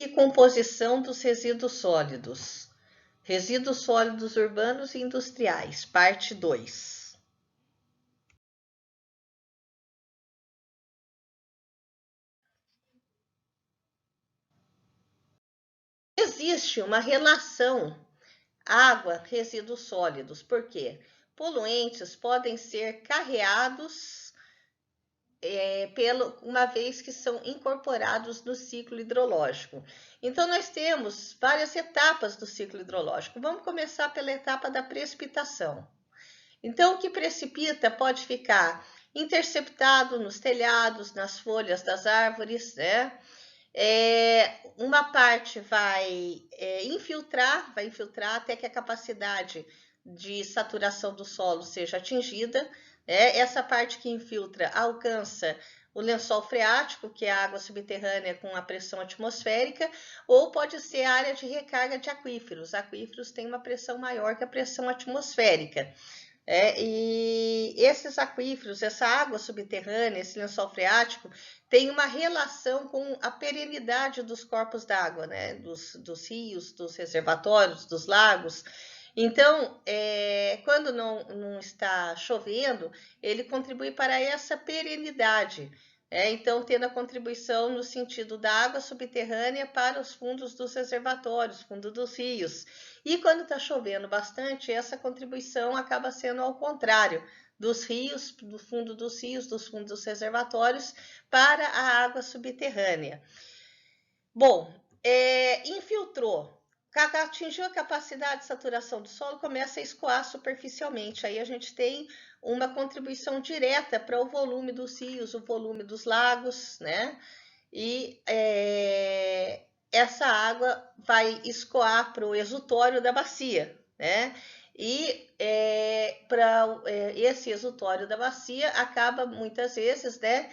E composição dos resíduos sólidos. Resíduos sólidos urbanos e industriais, parte 2. Existe uma relação água-resíduos sólidos, por quê? Poluentes podem ser carreados uma vez que são incorporados no ciclo hidrológico. Então, nós temos várias etapas do ciclo hidrológico. Vamos começar pela etapa da precipitação. Então, o que precipita pode ficar interceptado nos telhados, nas folhas das árvores, né? Uma parte vai infiltrar até que a capacidade de saturação do solo seja atingida. Essa parte que infiltra alcança o lençol freático, que é a água subterrânea com a pressão atmosférica, ou pode ser a área de recarga de aquíferos. Aquíferos têm uma pressão maior que a pressão atmosférica. E esses aquíferos, essa água subterrânea, esse lençol freático, tem uma relação com a perenidade dos corpos d'água, né? Dos rios, dos reservatórios, dos lagos. Então, quando não está chovendo, ele contribui para essa perenidade. Então, tendo a contribuição no sentido da água subterrânea para os fundos dos reservatórios, fundo dos rios. E quando está chovendo bastante, essa contribuição acaba sendo ao contrário, dos rios, do fundo dos rios, dos fundos dos reservatórios, para a água subterrânea. Bom, infiltrou, atingiu a capacidade de saturação do solo, começa a escoar superficialmente. Aí a gente tem uma contribuição direta para o volume dos rios, o volume dos lagos, né? E essa água vai escoar para o exutório da bacia, né? E esse exutório da bacia acaba muitas vezes, né,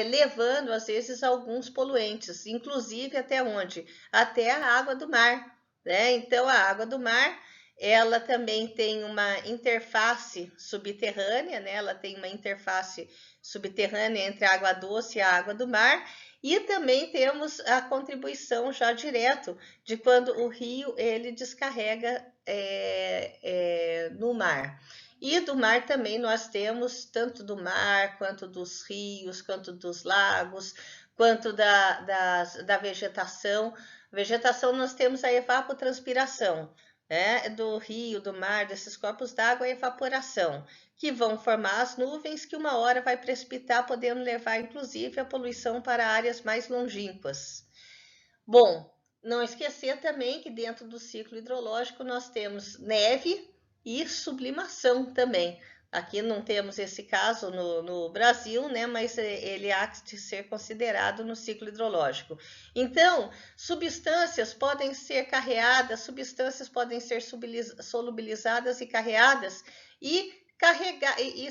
levando às vezes alguns poluentes, inclusive até onde? Até a água do mar, né? Então a água do mar, ela também tem uma interface subterrânea, né? Ela tem uma interface subterrânea entre a água doce e a água do mar. E também temos a contribuição já direto de quando o rio ele descarrega no mar. E do mar também nós temos tanto do mar, quanto dos rios, quanto dos lagos, quanto da vegetação. Vegetação nós temos a evapotranspiração, né? Do rio, do mar, desses corpos d'água, a evaporação, que vão formar as nuvens que uma hora vai precipitar, podendo levar inclusive a poluição para áreas mais longínquas. Bom, não esquecer também que dentro do ciclo hidrológico nós temos neve e sublimação também. Aqui não temos esse caso no Brasil, né? Mas ele há de ser considerado no ciclo hidrológico. Então, substâncias podem ser carreadas, substâncias podem ser solubilizadas e carreadas e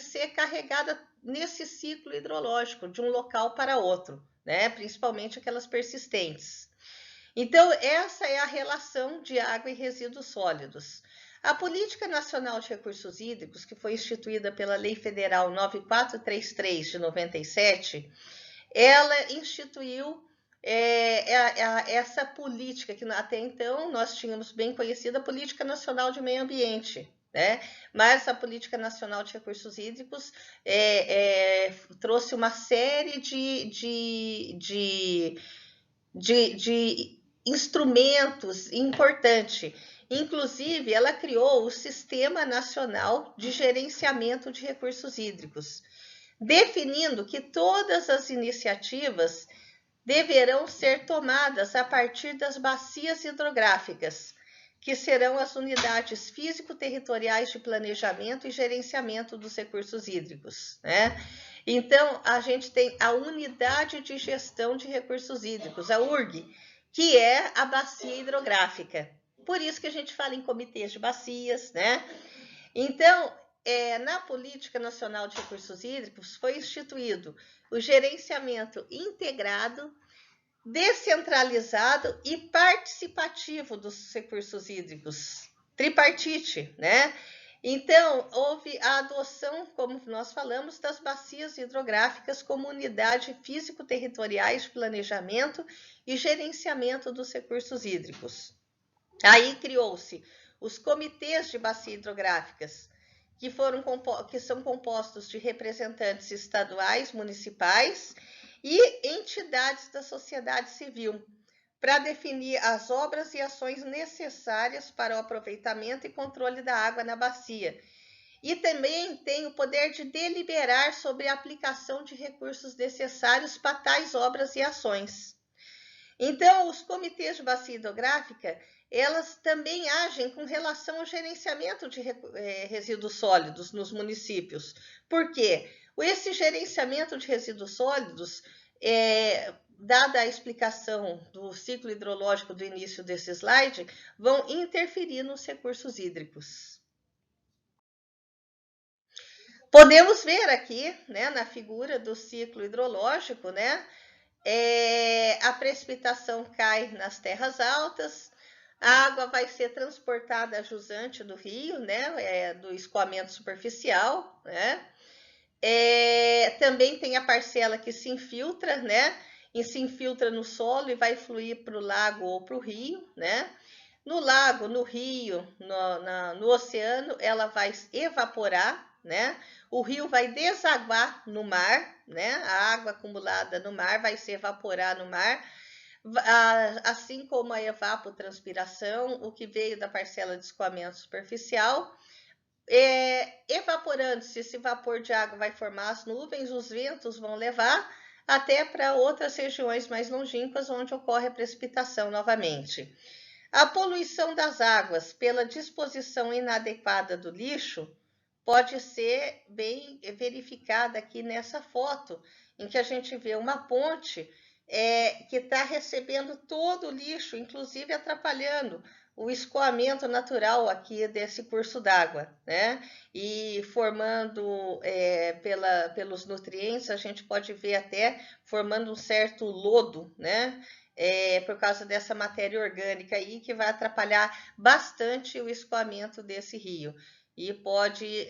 ser carregada nesse ciclo hidrológico de um local para outro, né? Principalmente aquelas persistentes. Então, essa é a relação de água e resíduos sólidos. A Política Nacional de Recursos Hídricos, que foi instituída pela Lei Federal 9433 de 97, ela instituiu essa política que até então nós tínhamos bem conhecida, a Política Nacional de Meio Ambiente, né? Mas a Política Nacional de Recursos Hídricos trouxe uma série de instrumentos importantes. Inclusive, ela criou o Sistema Nacional de Gerenciamento de Recursos Hídricos, definindo que todas as iniciativas deverão ser tomadas a partir das bacias hidrográficas, que serão as unidades físico-territoriais de planejamento e gerenciamento dos recursos hídricos, né? Então, a gente tem a Unidade de Gestão de Recursos Hídricos, a URG, que é a bacia hidrográfica. Por isso que a gente fala em comitês de bacias, né? Então, na Política Nacional de Recursos Hídricos foi instituído o gerenciamento integrado, descentralizado e participativo dos recursos hídricos, tripartite, né? Então, houve a adoção, como nós falamos, das bacias hidrográficas como unidade físico-territoriais de planejamento e gerenciamento dos recursos hídricos. Aí criou-se os comitês de bacias hidrográficas, que são compostos de representantes estaduais, municipais e entidades da sociedade civil, para definir as obras e ações necessárias para o aproveitamento e controle da água na bacia. E também tem o poder de deliberar sobre a aplicação de recursos necessários para tais obras e ações. Então, os comitês de bacia hidrográfica, elas também agem com relação ao gerenciamento de resíduos sólidos nos municípios. Por quê? Esse gerenciamento de resíduos sólidos, dada a explicação do ciclo hidrológico do início desse slide, vão interferir nos recursos hídricos. Podemos ver aqui, né, na figura do ciclo hidrológico, né, a precipitação cai nas terras altas, a água vai ser transportada jusante do rio, né, do escoamento superficial, né. Também tem a parcela que se infiltra, né, e se infiltra no solo e vai fluir para o lago ou para o rio, né. No lago, no rio, no oceano, ela vai evaporar, né? O rio vai desaguar no mar, né? A água acumulada no mar vai se evaporar no mar, assim como a evapotranspiração, o que veio da parcela de escoamento superficial. Evaporando-se, esse vapor de água vai formar as nuvens, os ventos vão levar até para outras regiões mais longínquas, onde ocorre a precipitação novamente. A poluição das águas pela disposição inadequada do lixo pode ser bem verificada aqui nessa foto, em que a gente vê uma ponte que está recebendo todo o lixo, inclusive atrapalhando o escoamento natural aqui desse curso d'água, né? E formando pelos nutrientes, a gente pode ver até formando um certo lodo, né? Por causa dessa matéria orgânica aí, que vai atrapalhar bastante o escoamento desse rio e pode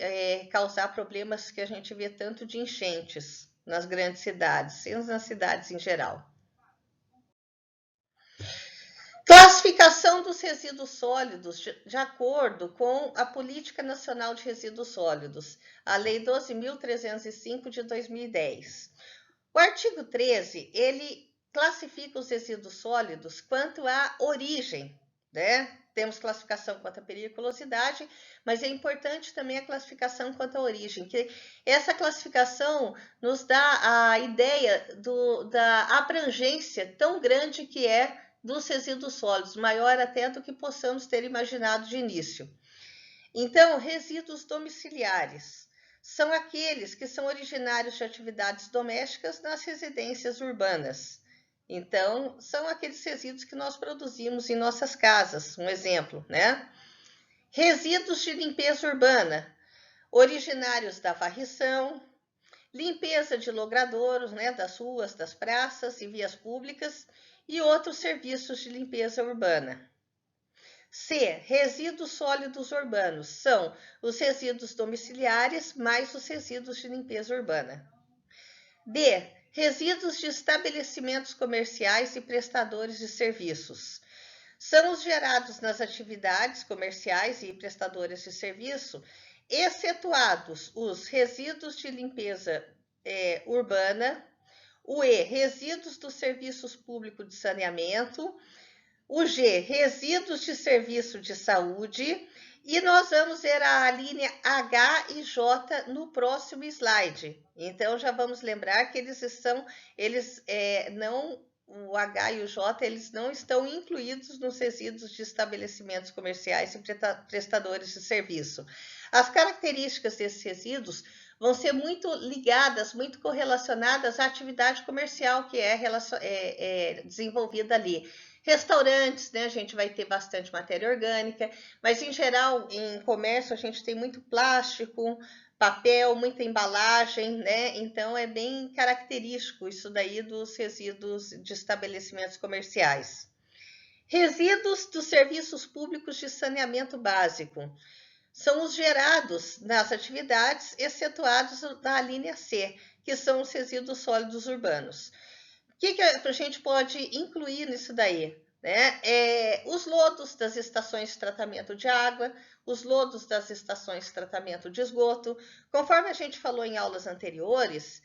causar problemas que a gente vê tanto de enchentes nas grandes cidades e nas cidades em geral. Classificação dos resíduos sólidos de acordo com a Política Nacional de Resíduos Sólidos, a Lei 12.305 de 2010. O artigo 13, ele classifica os resíduos sólidos quanto à origem, né? Temos classificação quanto à periculosidade, mas é importante também a classificação quanto à origem, que essa classificação nos dá a ideia da abrangência tão grande que é dos resíduos sólidos, maior até do que possamos ter imaginado de início. Então, resíduos domiciliares são aqueles que são originários de atividades domésticas nas residências urbanas. Então, são aqueles resíduos que nós produzimos em nossas casas, um exemplo, né? Resíduos de limpeza urbana, originários da varrição, limpeza de logradouros, né, das ruas, das praças e vias públicas e outros serviços de limpeza urbana. C. Resíduos sólidos urbanos são os resíduos domiciliares mais os resíduos de limpeza urbana. D. Resíduos de estabelecimentos comerciais e prestadores de serviços. São os gerados nas atividades comerciais e prestadores de serviço, excetuados os resíduos de limpeza urbana, o E. Resíduos dos serviços públicos de saneamento, o G, resíduos de serviço de saúde, e nós vamos ver a linha H e J no próximo slide. Então, já vamos lembrar que o H e o J, eles não estão incluídos nos resíduos de estabelecimentos comerciais e prestadores de serviço. As características desses resíduos vão ser muito ligadas, muito correlacionadas à atividade comercial que é desenvolvida ali. Restaurantes, né, a gente vai ter bastante matéria orgânica, mas em geral, em comércio, a gente tem muito plástico, papel, muita embalagem, né? Então é bem característico isso daí dos resíduos de estabelecimentos comerciais. Resíduos dos serviços públicos de saneamento básico. são os gerados nas atividades, excetuados da linha C, que são os resíduos sólidos urbanos. O que a gente pode incluir nisso daí? Né? Os lodos das estações de tratamento de água, os lodos das estações de tratamento de esgoto. Conforme a gente falou em aulas anteriores,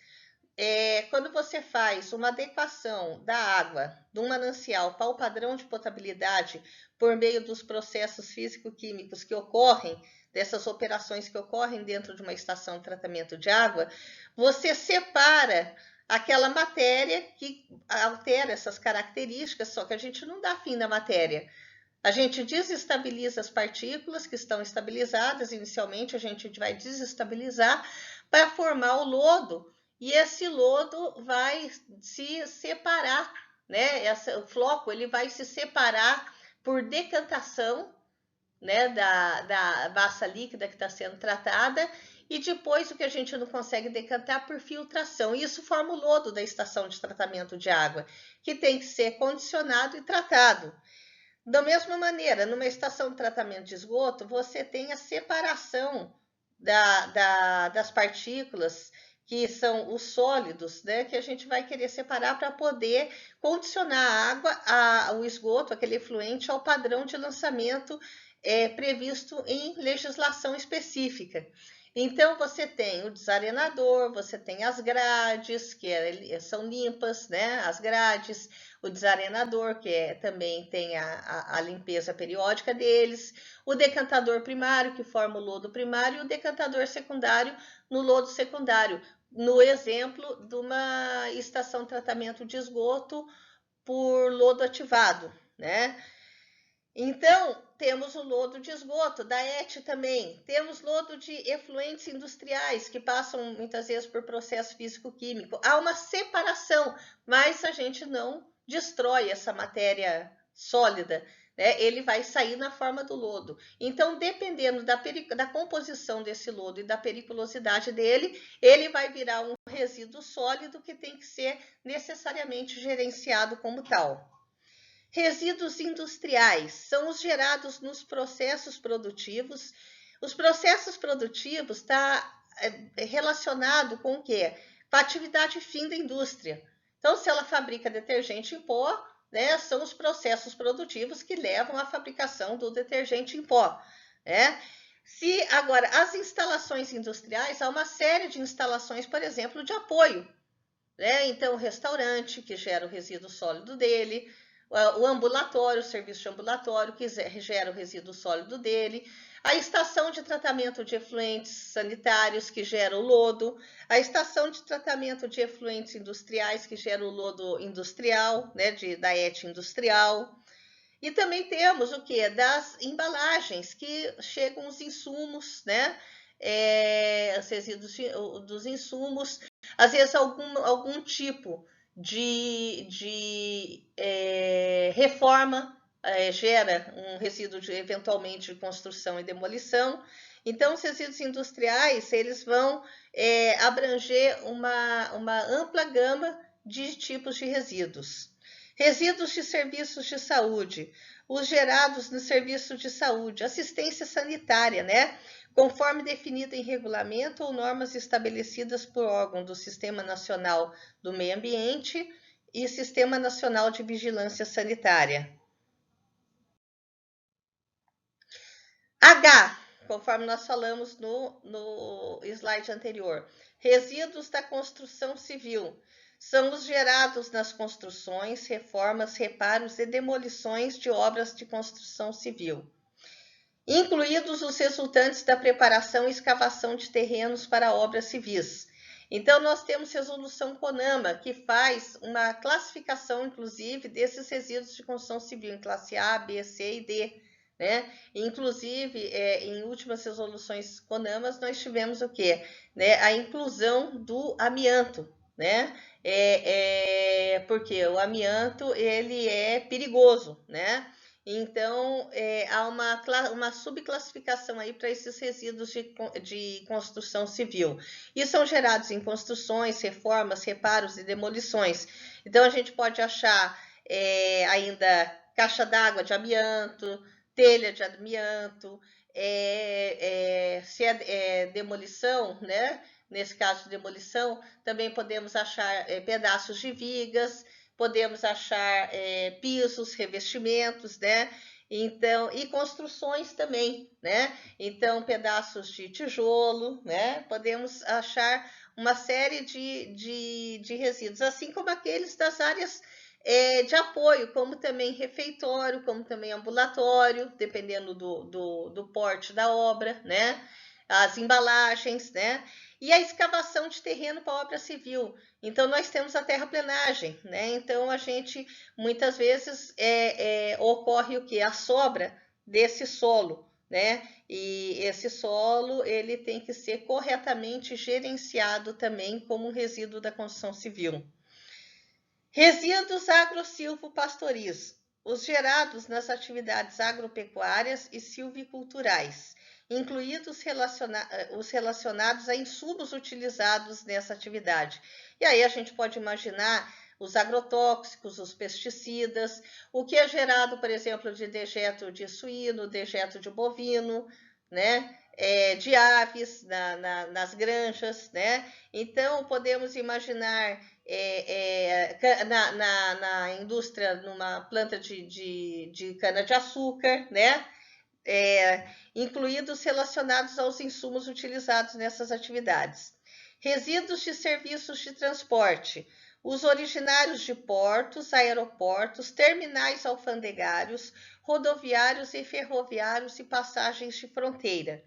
quando você faz uma adequação da água de um manancial para o padrão de potabilidade por meio dos processos físico-químicos que ocorrem, dessas operações que ocorrem dentro de uma estação de tratamento de água, você separa aquela matéria que altera essas características, só que a gente não dá fim na matéria. A gente desestabiliza as partículas que estão estabilizadas, inicialmente a gente vai desestabilizar para formar o lodo, e esse lodo vai se separar, né? O floco ele vai se separar por decantação, né, da massa líquida que está sendo tratada, e depois o que a gente não consegue decantar por filtração. Isso forma o lodo da estação de tratamento de água, que tem que ser condicionado e tratado. Da mesma maneira, numa estação de tratamento de esgoto, você tem a separação das partículas, que são os sólidos, né, que a gente vai querer separar para poder condicionar a água, o esgoto, aquele efluente, ao padrão de lançamento previsto em legislação específica. Então, você tem o desarenador, você tem as grades, que são limpas, né? As grades, o desarenador, que também tem a limpeza periódica deles, o decantador primário, que forma o lodo primário, e o decantador secundário no lodo secundário. No exemplo de uma estação de tratamento de esgoto por lodo ativado, né? Então, temos o lodo de esgoto, da ET também. Temos lodo de efluentes industriais, que passam muitas vezes por processo físico-químico. Há uma separação, mas a gente não destrói essa matéria sólida, né? Ele vai sair na forma do lodo. Então, dependendo da composição desse lodo e da periculosidade dele, ele vai virar um resíduo sólido que tem que ser necessariamente gerenciado como tal. Resíduos industriais são os gerados nos processos produtivos. Os processos produtivos está relacionado com o quê? Com a atividade fim da indústria. Então, se ela fabrica detergente em pó, né, são os processos produtivos que levam à fabricação do detergente em pó, né? Se agora as instalações industriais, há uma série de instalações, por exemplo, de apoio, né? Então, o restaurante que gera o resíduo sólido dele, o ambulatório, o serviço de ambulatório, que gera o resíduo sólido dele, a estação de tratamento de efluentes sanitários, que gera o lodo, a estação de tratamento de efluentes industriais, que gera o lodo industrial, né, da ET industrial. E também temos o que? Das embalagens, que chegam os insumos, né? Os resíduos dos insumos, às vezes algum tipo de reforma gera um resíduo eventualmente de construção e demolição. Então, os resíduos industriais, eles vão abranger uma ampla gama de tipos de resíduos. Resíduos de serviços de saúde, os gerados no serviço de saúde, assistência sanitária, né? Conforme definido em regulamento ou normas estabelecidas por órgão do Sistema Nacional do Meio Ambiente e Sistema Nacional de Vigilância Sanitária. H, conforme nós falamos no slide anterior, resíduos da construção civil. São os gerados nas construções, reformas, reparos e demolições de obras de construção civil, incluídos os resultantes da preparação e escavação de terrenos para obras civis. Então, nós temos resolução CONAMA, que faz uma classificação, inclusive, desses resíduos de construção civil, em classe A, B, C e D, né? Inclusive, em últimas resoluções CONAMAs, nós tivemos o quê? Né? A inclusão do amianto, né? Porque o amianto, ele é perigoso, né? Então, há uma subclassificação aí para esses resíduos de construção civil. E são gerados em construções, reformas, reparos e demolições. Então, a gente pode achar ainda caixa d'água de amianto, telha de amianto, se é demolição, né? Nesse caso de demolição, também podemos achar pedaços de vigas, podemos achar pisos, revestimentos, né? Então, e construções também, né? Então, pedaços de tijolo, né? Podemos achar uma série de resíduos, assim como aqueles das áreas de apoio, como também refeitório, como também ambulatório, dependendo do porte da obra, né? As embalagens, né? E a escavação de terreno para obra civil. Então, nós temos a terraplenagem, né? Então, a gente, muitas vezes, ocorre o quê? A sobra desse solo, né? E esse solo, ele tem que ser corretamente gerenciado também como um resíduo da construção civil. Resíduos agro-silvo-pastoris, os gerados nas atividades agropecuárias e silviculturais, incluídos os relacionados a insumos utilizados nessa atividade. E aí a gente pode imaginar os agrotóxicos, os pesticidas, o que é gerado, por exemplo, de dejeto de suíno, dejeto de bovino, né? De aves nas granjas, né? Então, podemos imaginar na indústria, numa planta de cana-de-açúcar, né? Incluídos relacionados aos insumos utilizados nessas atividades. Resíduos de serviços de transporte, os originários de portos, aeroportos, terminais alfandegários, rodoviários e ferroviários e passagens de fronteira.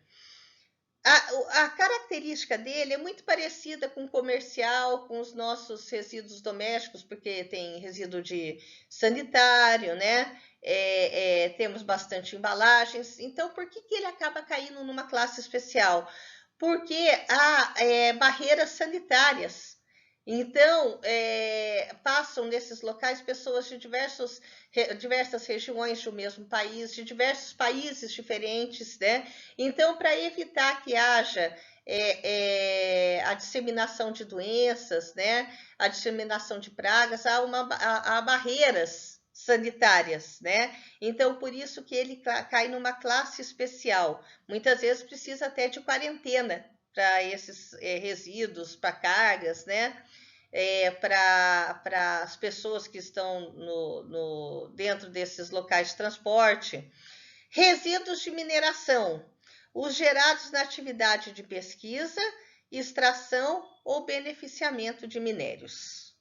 A característica dele é muito parecida com o comercial, com os nossos resíduos domésticos, porque tem resíduo de sanitário, né? Temos bastante embalagens. Então, por que ele acaba caindo numa classe especial? Porque há barreiras sanitárias. Então, passam nesses locais pessoas de diversas regiões do mesmo país, de diversos países diferentes, né? Então, para evitar que haja a disseminação de doenças, né? A disseminação de pragas, há barreiras sanitárias, né? Então, por isso que ele cai numa classe especial. Muitas vezes precisa até de quarentena para esses resíduos, para cargas, né? Para as pessoas que estão dentro desses locais de transporte. Resíduos de mineração, os gerados na atividade de pesquisa, extração ou beneficiamento de minérios.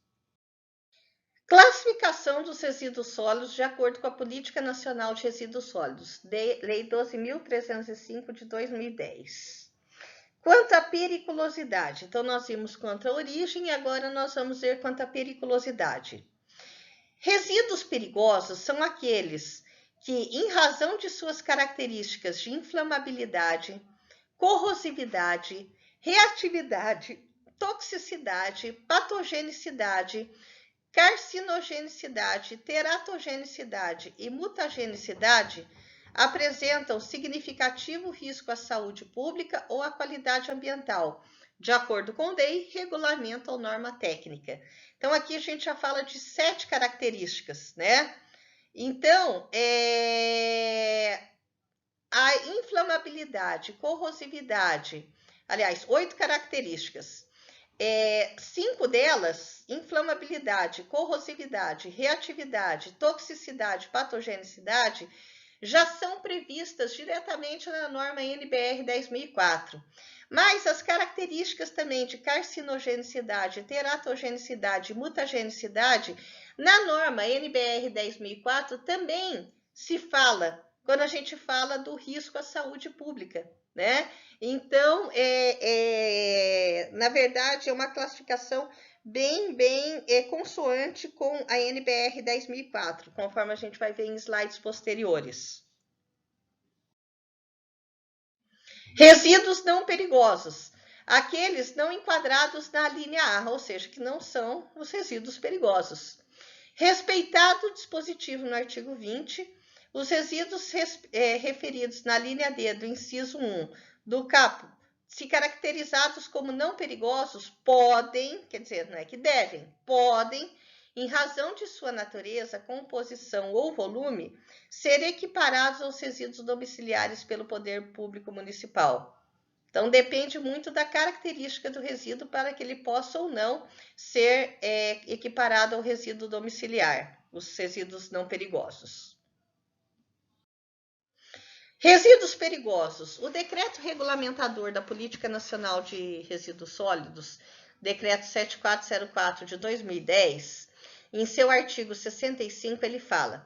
Classificação dos resíduos sólidos de acordo com a Política Nacional de Resíduos Sólidos, Lei 12.305 de 2010. Quanto à periculosidade, então nós vimos quanto à origem e agora nós vamos ver quanto à periculosidade. Resíduos perigosos são aqueles que, em razão de suas características de inflamabilidade, corrosividade, reatividade, toxicidade, patogenicidade, carcinogenicidade, teratogenicidade e mutagenicidade, apresentam significativo risco à saúde pública ou à qualidade ambiental, de acordo com lei, regulamento ou norma técnica. Então, aqui a gente já fala de 7 características, né? Então, a inflamabilidade, corrosividade, aliás, 8 características. 5 delas, inflamabilidade, corrosividade, reatividade, toxicidade, patogenicidade, já são previstas diretamente na norma NBR 10.004. Mas as características também de carcinogenicidade, teratogenicidade e mutagenicidade, na norma NBR 10.004 também se fala, quando a gente fala do risco à saúde pública, né? Então, na verdade, é uma classificação bem consoante com a NBR 10.004, conforme a gente vai ver em slides posteriores. Resíduos não perigosos, aqueles não enquadrados na linha A, ou seja, que não são os resíduos perigosos. Respeitado o dispositivo no artigo 20, os resíduos referidos na linha D do inciso 1 do caput, se caracterizados como não perigosos, podem, quer dizer, não é que devem, podem em razão de sua natureza, composição ou volume, ser equiparados aos resíduos domiciliares pelo poder público municipal. Então, depende muito da característica do resíduo para que ele possa ou não ser equiparado ao resíduo domiciliar, os resíduos não perigosos. Resíduos perigosos. O decreto regulamentador da Política Nacional de Resíduos Sólidos, decreto 7404 de 2010, em seu artigo 65, ele fala: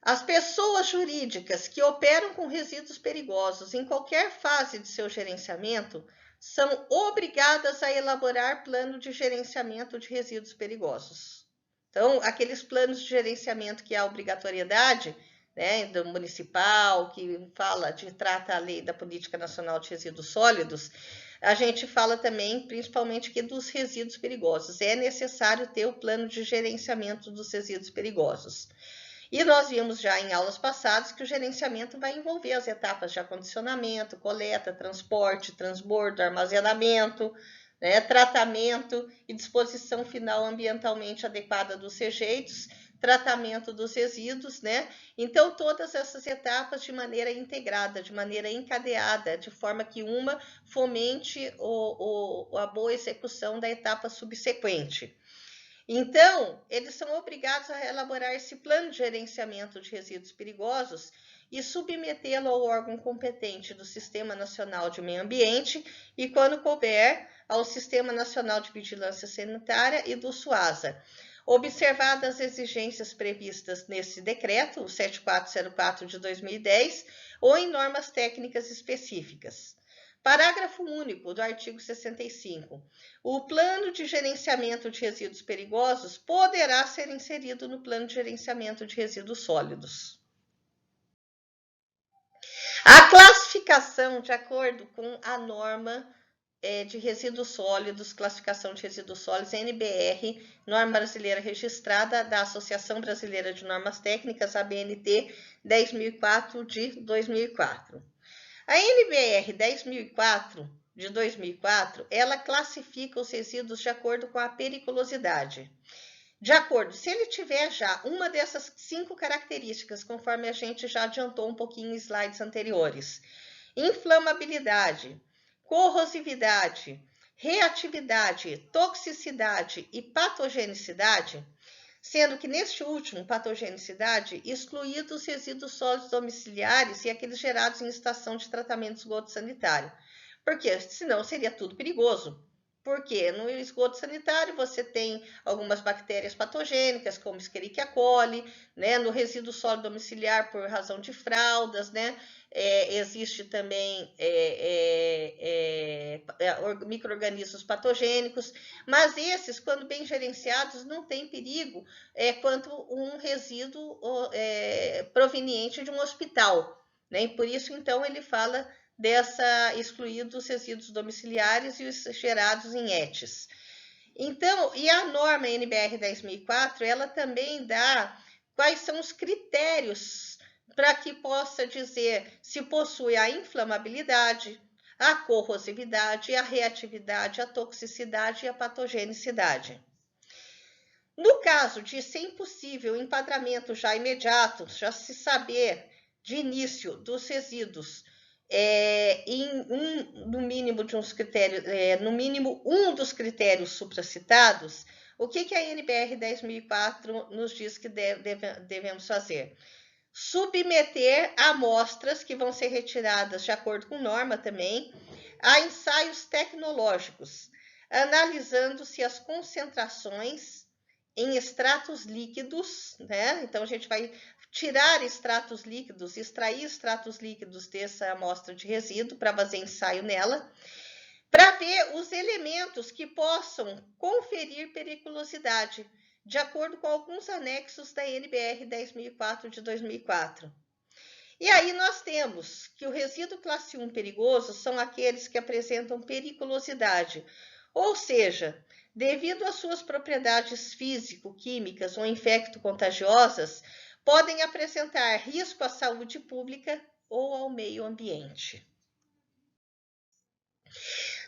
as pessoas jurídicas que operam com resíduos perigosos em qualquer fase de seu gerenciamento são obrigadas a elaborar plano de gerenciamento de resíduos perigosos. Então, aqueles planos de gerenciamento que há obrigatoriedade, né, do municipal, que trata a lei da Política Nacional de Resíduos Sólidos, a gente fala também, principalmente, que dos resíduos perigosos. É necessário ter o plano de gerenciamento dos resíduos perigosos. E nós vimos já em aulas passadas que o gerenciamento vai envolver as etapas de acondicionamento, coleta, transporte, transbordo, armazenamento, né, tratamento e disposição final ambientalmente adequada dos rejeitos, tratamento dos resíduos, né? Então, todas essas etapas de maneira integrada, de maneira encadeada, de forma que uma fomente a boa execução da etapa subsequente. Então, eles são obrigados a elaborar esse plano de gerenciamento de resíduos perigosos e submetê-lo ao órgão competente do Sistema Nacional de Meio Ambiente e, quando couber, ao Sistema Nacional de Vigilância Sanitária e do SUASA, observadas as exigências previstas nesse decreto, o 7404 de 2010, ou em normas técnicas específicas. Parágrafo único do artigo 65. O plano de gerenciamento de resíduos perigosos poderá ser inserido no plano de gerenciamento de resíduos sólidos. A classificação, de acordo com a norma de resíduos sólidos, classificação de resíduos sólidos, NBR, norma brasileira registrada da Associação Brasileira de Normas Técnicas, ABNT 10.004 de 2004. A NBR 10.004 de 2004, ela classifica os resíduos de acordo com a periculosidade. De acordo, se ele tiver já uma dessas 5 características, conforme a gente já adiantou um pouquinho em slides anteriores: inflamabilidade, corrosividade, reatividade, toxicidade e patogenicidade, sendo que neste último, patogenicidade, excluídos os resíduos sólidos domiciliares e aqueles gerados em estação de tratamento de esgoto sanitário. Porque senão seria tudo perigoso. Porque no esgoto sanitário você tem algumas bactérias patogênicas, como Escherichia coli, né? No resíduo sólido domiciliar, por razão de fraldas, né? Existe também micro-organismos patogênicos, mas esses, quando bem gerenciados, não tem perigo quanto um resíduo proveniente de um hospital, né? E por isso, então, ele fala excluídos os resíduos domiciliares e os gerados em ETs. Então, e a norma NBR 10.004, ela também dá quais são os critérios para que possa dizer se possui a inflamabilidade, a corrosividade, a reatividade, a toxicidade e a patogenicidade. No caso de ser impossível o enquadramento já imediato, já se saber de início dos resíduos no mínimo de uns critérios, no mínimo um dos critérios supracitados, o que a NBR 10.004 nos diz que devemos fazer? Submeter amostras que vão ser retiradas de acordo com norma também, a ensaios tecnológicos, analisando-se as concentrações em extratos líquidos, né? Então a gente vai tirar extratos líquidos, extrair extratos líquidos dessa amostra de resíduo para fazer ensaio nela, para ver os elementos que possam conferir periculosidade, de acordo com alguns anexos da NBR 10.004 de 2004. E aí nós temos que o resíduo classe 1 perigoso são aqueles que apresentam periculosidade, ou seja, devido às suas propriedades físico-químicas ou infecto-contagiosas, podem apresentar risco à saúde pública ou ao meio ambiente.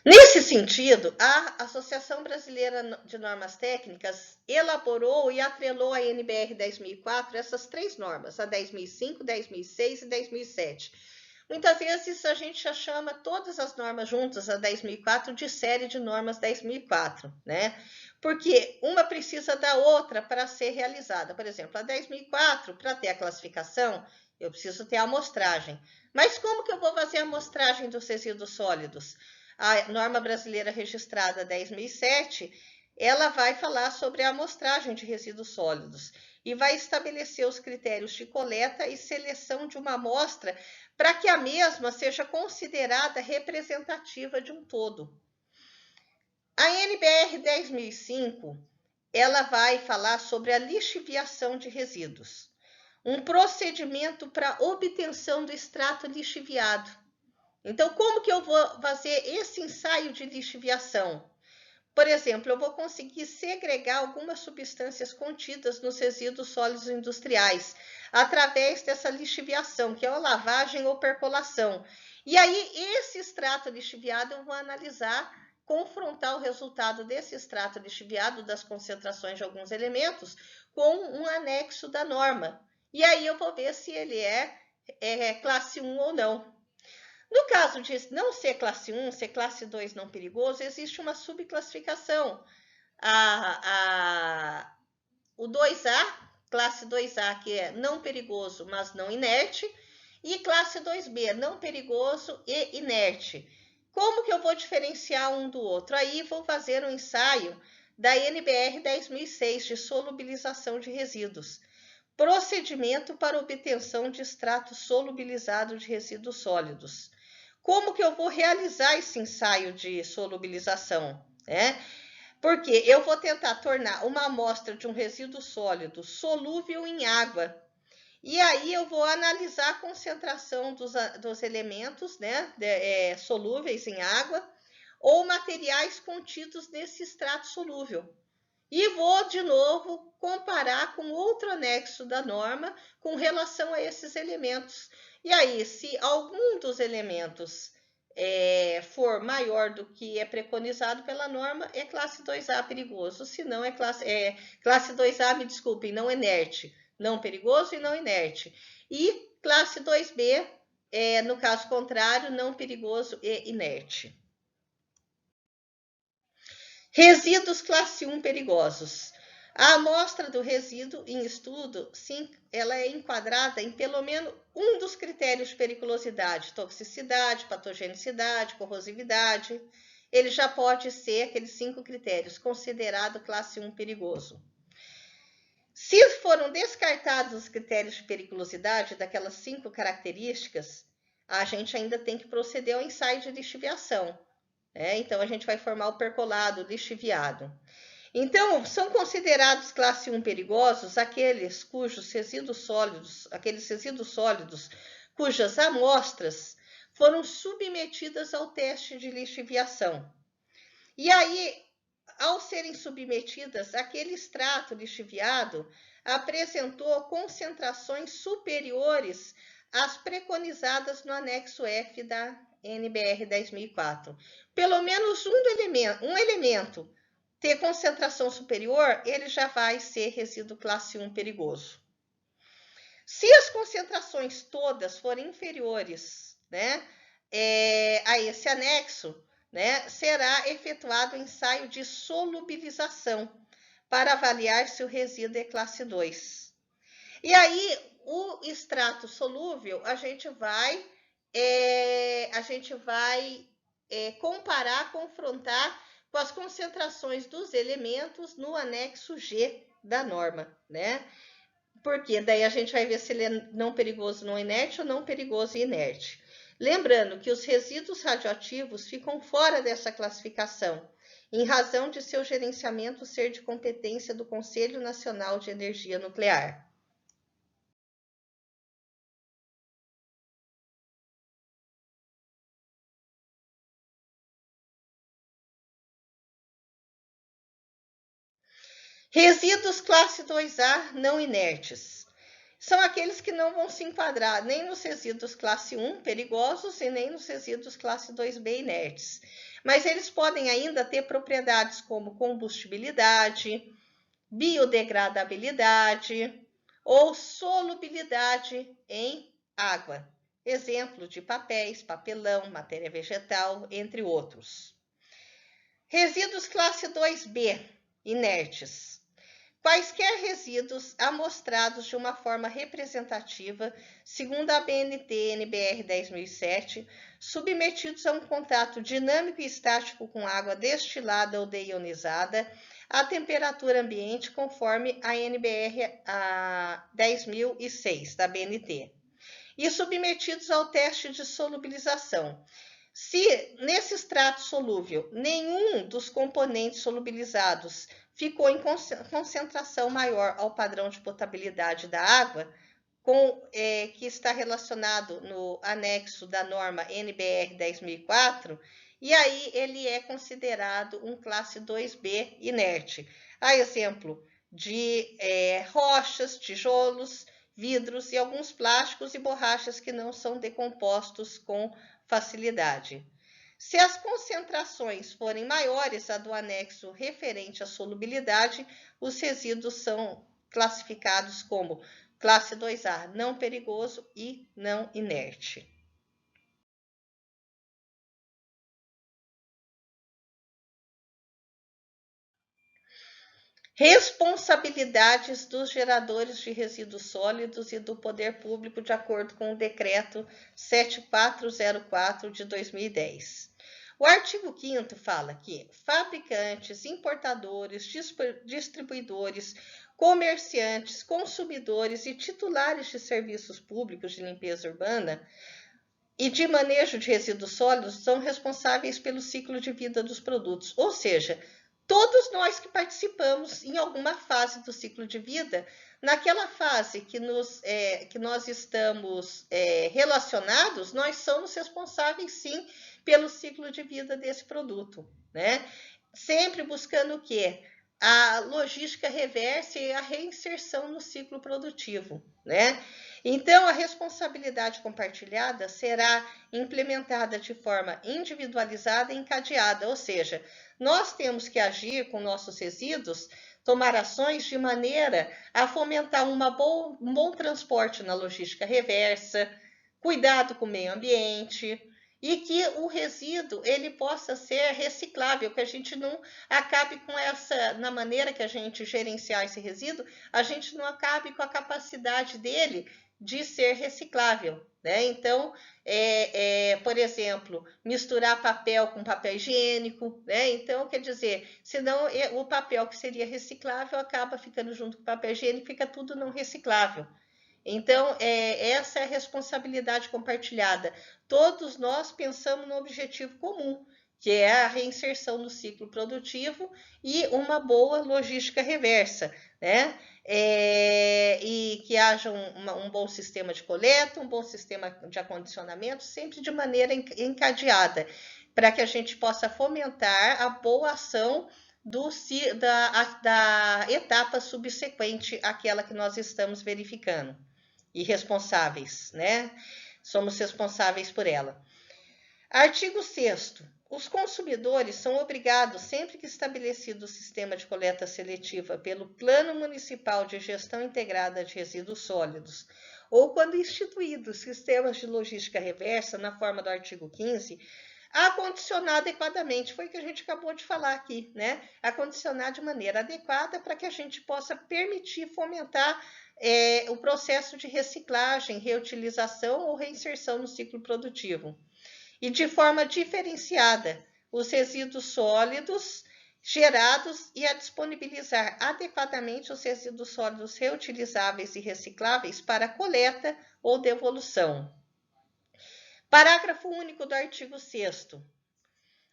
Nesse sentido, a Associação Brasileira de Normas Técnicas elaborou e atrelou à NBR 10.004 essas 3 normas, a 10.005, 10.006 e 10.007. Muitas vezes a gente já chama todas as normas juntas, a 10.004, de série de normas 10.004, né? Porque uma precisa da outra para ser realizada. Por exemplo, a 10.004, para ter a classificação, eu preciso ter a amostragem. Mas como que eu vou fazer a amostragem dos resíduos sólidos? A norma brasileira registrada 10.007, ela vai falar sobre a amostragem de resíduos sólidos e vai estabelecer os critérios de coleta e seleção de uma amostra para que a mesma seja considerada representativa de um todo. A NBR 10.005, ela vai falar sobre a lixiviação de resíduos, um procedimento para obtenção do extrato lixiviado. Então, como que eu vou fazer esse ensaio de lixiviação? Por exemplo, eu vou conseguir segregar algumas substâncias contidas nos resíduos sólidos industriais, através dessa lixiviação, que é a lavagem ou percolação. E aí, esse extrato lixiviado, eu vou analisar, confrontar o resultado desse extrato lixiviado, das concentrações de alguns elementos, com um anexo da norma. E aí, eu vou ver se ele é classe 1 ou não. No caso de não ser classe 1, ser classe 2 não perigoso, existe uma subclassificação. O 2A, classe 2A, que é não perigoso, mas não inerte, e classe 2B, não perigoso e inerte. Como que eu vou diferenciar um do outro? Aí vou fazer um ensaio da NBR 10.006, de solubilização de resíduos. Procedimento para obtenção de extrato solubilizado de resíduos sólidos. Como que eu vou realizar esse ensaio de solubilização, né? Porque eu vou tentar tornar uma amostra de um resíduo sólido solúvel em água. E aí eu vou analisar a concentração dos elementos, né, solúveis em água, ou materiais contidos nesse extrato solúvel. E vou, de novo, comparar com outro anexo da norma com relação a esses elementos. E aí, se algum dos elementos for maior do que é preconizado pela norma, é classe 2A perigoso. Se não, é classe 2A, me desculpem, não inerte. Não perigoso e não inerte. E classe 2B, no caso contrário, não perigoso e inerte. Resíduos classe 1 perigosos. A amostra do resíduo em estudo, sim, ela é enquadrada em pelo menos um dos critérios de periculosidade: toxicidade, patogenicidade, corrosividade. Ele já pode ser aqueles 5 critérios, considerado classe 1 perigoso. Se foram descartados os critérios de periculosidade daquelas 5 características, a gente ainda tem que proceder ao ensaio de lixiviação. Então, a gente vai formar o percolado, o lixiviado. Então, são considerados classe 1 perigosos aqueles cujos resíduos sólidos, cujas amostras foram submetidas ao teste de lixiviação. E aí, ao serem submetidas, aquele extrato lixiviado apresentou concentrações superiores às preconizadas no anexo F da NBR 10.004. Pelo menos um elemento ter concentração superior, ele já vai ser resíduo classe 1 perigoso. Se as concentrações todas forem inferiores, né, a esse anexo, né, será efetuado o ensaio de solubilização para avaliar se o resíduo é classe 2. E aí, o extrato solúvel, a gente vai comparar, confrontar com as concentrações dos elementos no anexo G da norma, né? Porque daí a gente vai ver se ele é não perigoso não inerte ou não perigoso e inerte. Lembrando que os resíduos radioativos ficam fora dessa classificação, em razão de seu gerenciamento ser de competência do Conselho Nacional de Energia Nuclear. Resíduos classe 2A não inertes. São aqueles que não vão se enquadrar nem nos resíduos classe 1 perigosos e nem nos resíduos classe 2B inertes. mas eles podem ainda ter propriedades como combustibilidade, biodegradabilidade ou solubilidade em água. Exemplo de papéis, papelão, matéria vegetal, entre outros. Resíduos classe 2B, inertes. Quaisquer resíduos amostrados de uma forma representativa, segundo a BNT-NBR 10.007, submetidos a um contato dinâmico e estático com água destilada ou deionizada, a temperatura ambiente conforme a NBR 10.006 da BNT, e submetidos ao teste de solubilização. Se nesse extrato solúvel nenhum dos componentes solubilizados ficou em concentração maior ao padrão de potabilidade da água, que está relacionado no anexo da norma NBR 10.004, e aí ele é considerado um classe 2B inerte. A exemplo de rochas, tijolos, vidros e alguns plásticos e borrachas que não são decompostos com facilidade. Se as concentrações forem maiores a do anexo referente à solubilidade, os resíduos são classificados como classe 2A, não perigoso e não inerte. Responsabilidades dos geradores de resíduos sólidos e do poder público de acordo com o decreto 7404 de 2010. O artigo 5º fala que fabricantes, importadores, distribuidores, comerciantes, consumidores e titulares de serviços públicos de limpeza urbana e de manejo de resíduos sólidos são responsáveis pelo ciclo de vida dos produtos, ou seja, todos nós que participamos em alguma fase do ciclo de vida, naquela fase que nós estamos relacionados, nós somos responsáveis sim pelo ciclo de vida desse produto, né? Sempre buscando o quê? A logística reversa e a reinserção no ciclo produtivo, né? Então, a responsabilidade compartilhada será implementada de forma individualizada e encadeada, ou seja, nós temos que agir com nossos resíduos, tomar ações de maneira a fomentar um bom transporte na logística reversa, cuidado com o meio ambiente, e que o resíduo ele possa ser reciclável, que a gente não acabe com na maneira que a gente gerenciar esse resíduo, a gente não acabe com a capacidade dele de ser reciclável, né? Então, por exemplo, misturar papel com papel higiênico, né? Então, quer dizer, senão o papel que seria reciclável acaba ficando junto com o papel higiênico, fica tudo não reciclável. Então, essa é a responsabilidade compartilhada. Todos nós pensamos no objetivo comum, que é a reinserção no ciclo produtivo e uma boa logística reversa, né? E que haja um bom sistema de coleta, um bom sistema de acondicionamento, sempre de maneira encadeada, para que a gente possa fomentar a boa ação da etapa subsequente àquela que nós estamos verificando. E responsáveis, né? Somos responsáveis por ela. Artigo 6º. Os consumidores são obrigados, sempre que estabelecido o sistema de coleta seletiva pelo Plano Municipal de Gestão Integrada de Resíduos Sólidos, ou quando instituídos sistemas de logística reversa, na forma do artigo 15, a condicionar adequadamente, foi o que a gente acabou de falar aqui, né? A condicionar de maneira adequada para que a gente possa permitir fomentar o processo de reciclagem, reutilização ou reinserção no ciclo produtivo. E de forma diferenciada, os resíduos sólidos gerados e a disponibilizar adequadamente os resíduos sólidos reutilizáveis e recicláveis para coleta ou devolução. Parágrafo único do artigo 6º.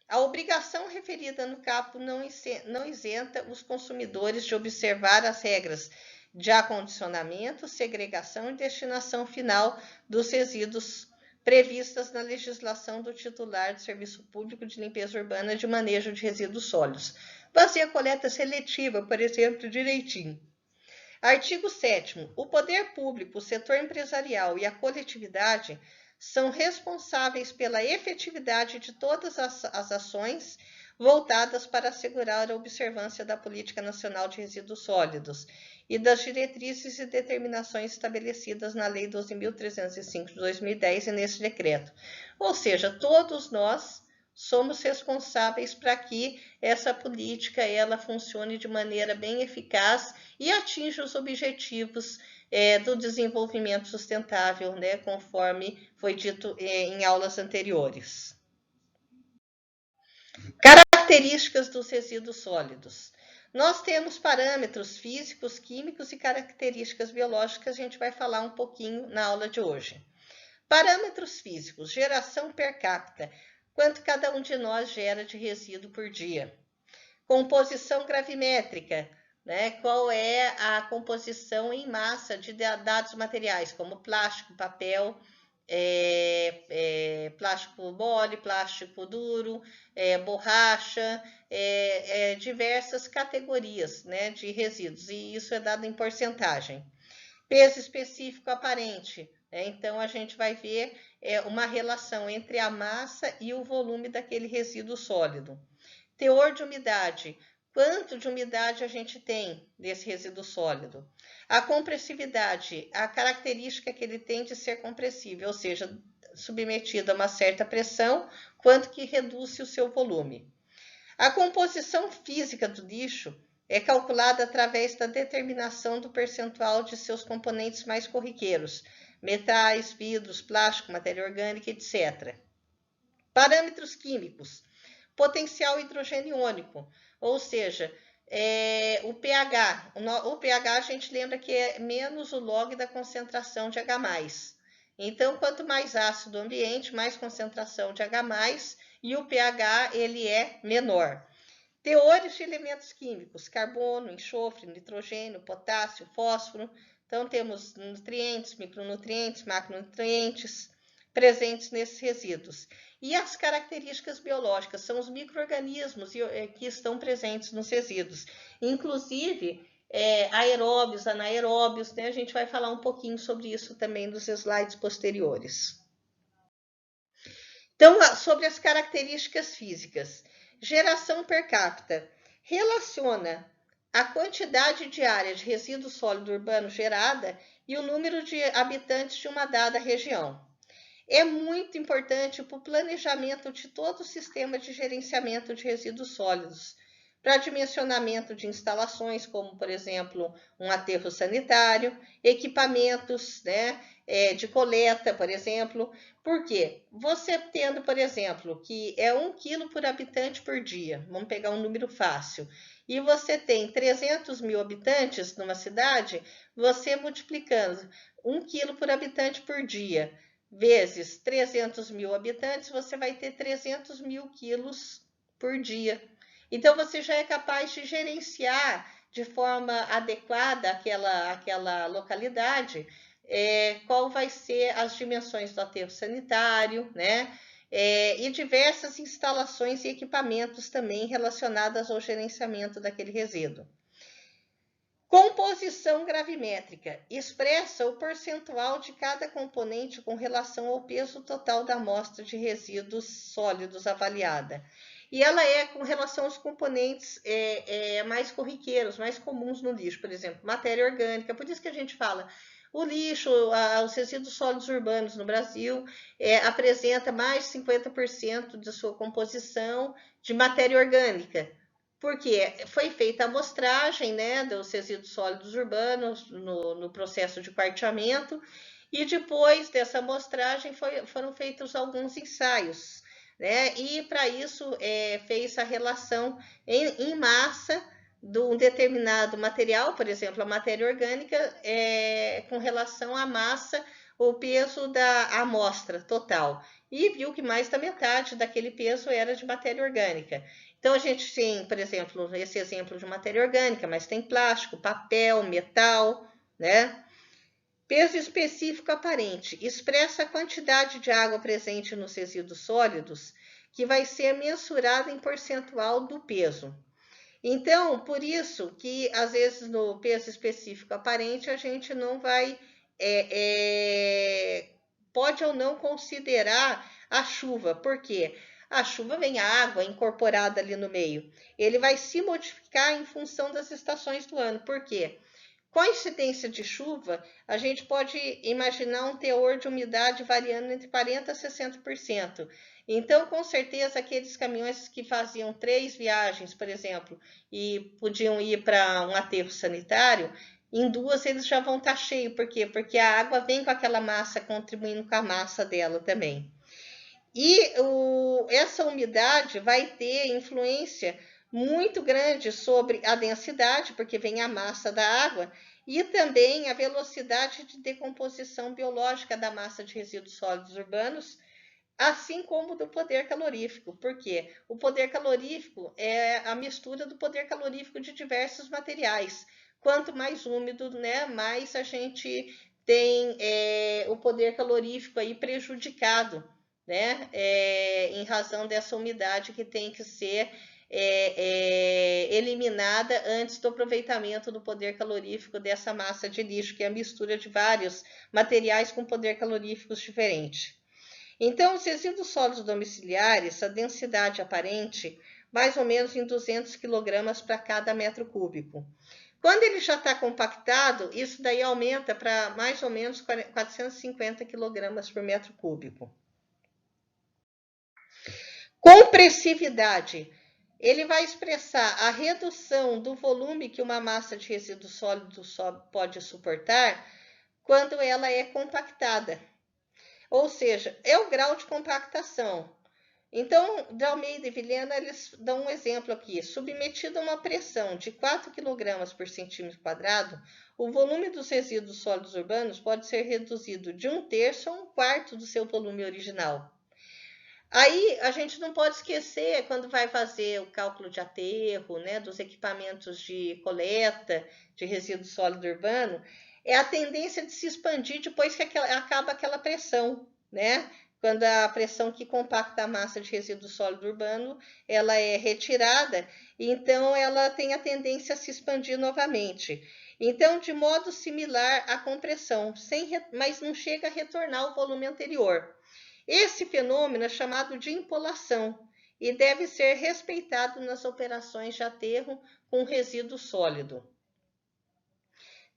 A obrigação referida no caput não isenta os consumidores de observar as regras de acondicionamento, segregação e destinação final dos resíduos previstas na legislação do titular do Serviço Público de Limpeza Urbana de Manejo de Resíduos Sólidos. Fazer a coleta seletiva, por exemplo, direitinho. Artigo 7º. O poder público, o setor empresarial e a coletividade são responsáveis pela efetividade de todas as ações voltadas para assegurar a observância da Política Nacional de Resíduos Sólidos e das diretrizes e determinações estabelecidas na Lei 12.305 de 2010 e nesse decreto. Ou seja, todos nós somos responsáveis para que essa política ela funcione de maneira bem eficaz e atinja os objetivos do desenvolvimento sustentável, né, conforme foi dito em aulas anteriores. Características dos resíduos sólidos. Nós temos parâmetros físicos, químicos e características biológicas, a gente vai falar um pouquinho na aula de hoje. Parâmetros físicos, geração per capita, quanto cada um de nós gera de resíduo por dia. Composição gravimétrica, né? Qual é a composição em massa de dados materiais, como plástico, papel, plástico mole, plástico duro, borracha, diversas categorias, né, de resíduos, e isso é dado em porcentagem. Peso específico aparente, né? Então a gente vai ver uma relação entre a massa e o volume daquele resíduo sólido. Teor de umidade, quanto de umidade a gente tem desse resíduo sólido. A compressividade, a característica que ele tem de ser compressível, ou seja, submetido a uma certa pressão, quanto que reduz o seu volume. A composição física do lixo é calculada através da determinação do percentual de seus componentes mais corriqueiros, metais, vidros, plástico, matéria orgânica, etc. Parâmetros químicos. Potencial hidrogeniônico, ou seja, o pH. O pH a gente lembra que é menos o log da concentração de H+. Então, quanto mais ácido o ambiente, mais concentração de H+, e o pH ele é menor. Teores de elementos químicos, carbono, enxofre, nitrogênio, potássio, fósforo. Então, temos nutrientes, micronutrientes, macronutrientes presentes nesses resíduos. E as características biológicas são os micro-organismos que estão presentes nos resíduos, inclusive aeróbios, anaeróbios, né? A gente vai falar um pouquinho sobre isso também nos slides posteriores. Então, sobre as características físicas, geração per capita relaciona a quantidade diária de resíduo sólido urbano gerada e o número de habitantes de uma dada região. É muito importante para o planejamento de todo o sistema de gerenciamento de resíduos sólidos, para dimensionamento de instalações, como, por exemplo, um aterro sanitário, equipamentos, né, de coleta, por exemplo. Por quê? Você tendo, por exemplo, que é 1 quilo por habitante por dia, vamos pegar um número fácil, e você tem 300 mil habitantes numa cidade, você multiplicando 1 quilo por habitante por dia, vezes 300 mil habitantes, você vai ter 300 mil quilos por dia. Então, você já é capaz de gerenciar de forma adequada aquela localidade, qual vai ser as dimensões do aterro sanitário, né? E diversas instalações e equipamentos também relacionadas ao gerenciamento daquele resíduo. Composição gravimétrica expressa o percentual de cada componente com relação ao peso total da amostra de resíduos sólidos avaliada. E ela é com relação aos componentes mais corriqueiros, mais comuns no lixo, por exemplo, matéria orgânica. Por isso que a gente fala, o lixo, os resíduos sólidos urbanos no Brasil apresenta mais de 50% de sua composição de matéria orgânica. Porque foi feita a amostragem, né, dos resíduos sólidos urbanos no processo de quarteamento, e depois dessa amostragem foram feitos alguns ensaios, né, e para isso fez a relação em massa de um determinado material, por exemplo, a matéria orgânica, com relação à massa, o peso da amostra total, e viu que mais da metade daquele peso era de matéria orgânica. Então, a gente tem, por exemplo, esse exemplo de matéria orgânica, mas tem plástico, papel, metal, né? Peso específico aparente expressa a quantidade de água presente nos resíduos sólidos, que vai ser mensurada em percentual do peso. Então, por isso que, às vezes, no peso específico aparente, a gente não vai pode ou não considerar a chuva. Por quê? A chuva vem a água incorporada ali no meio. Ele vai se modificar em função das estações do ano. Por quê? Com a incidência de chuva, a gente pode imaginar um teor de umidade variando entre 40% a 60%. Então, com certeza, aqueles caminhões que faziam 3 viagens, por exemplo, e podiam ir para um aterro sanitário, em 2 eles já vão estar cheios. Por quê? Porque a água vem com aquela massa, contribuindo com a massa dela também. E essa umidade vai ter influência muito grande sobre a densidade, porque vem a massa da água, e também a velocidade de decomposição biológica da massa de resíduos sólidos urbanos, assim como do poder calorífico. Porque o poder calorífico é a mistura do poder calorífico de diversos materiais. Quanto mais úmido, né, mais a gente tem o poder calorífico aí prejudicado, né, em razão dessa umidade que tem que ser eliminada antes do aproveitamento do poder calorífico dessa massa de lixo, que é a mistura de vários materiais com poder caloríficos diferentes. Então, os resíduos sólidos domiciliares, a densidade aparente, mais ou menos em 200 kg para cada metro cúbico. Quando ele já está compactado, isso daí aumenta para mais ou menos 450 kg por metro cúbico. Compressividade. Ele vai expressar a redução do volume que uma massa de resíduo sólido pode suportar quando ela é compactada. Ou seja, é o grau de compactação. Então, de Almeida e Vilhena, eles dão um exemplo aqui. Submetido a uma pressão de 4 kg por centímetro quadrado, o volume dos resíduos sólidos urbanos pode ser reduzido de 1/3 a 1/4 do seu volume original. Aí, a gente não pode esquecer, quando vai fazer o cálculo de aterro, né, dos equipamentos de coleta de resíduo sólido urbano, é a tendência de se expandir depois que acaba aquela pressão, né? Quando a pressão que compacta a massa de resíduo sólido urbano, ela é retirada, então ela tem a tendência a se expandir novamente. Então, de modo similar à compressão, mas não chega a retornar o volume anterior. Esse fenômeno é chamado de impolação e deve ser respeitado nas operações de aterro com resíduo sólido.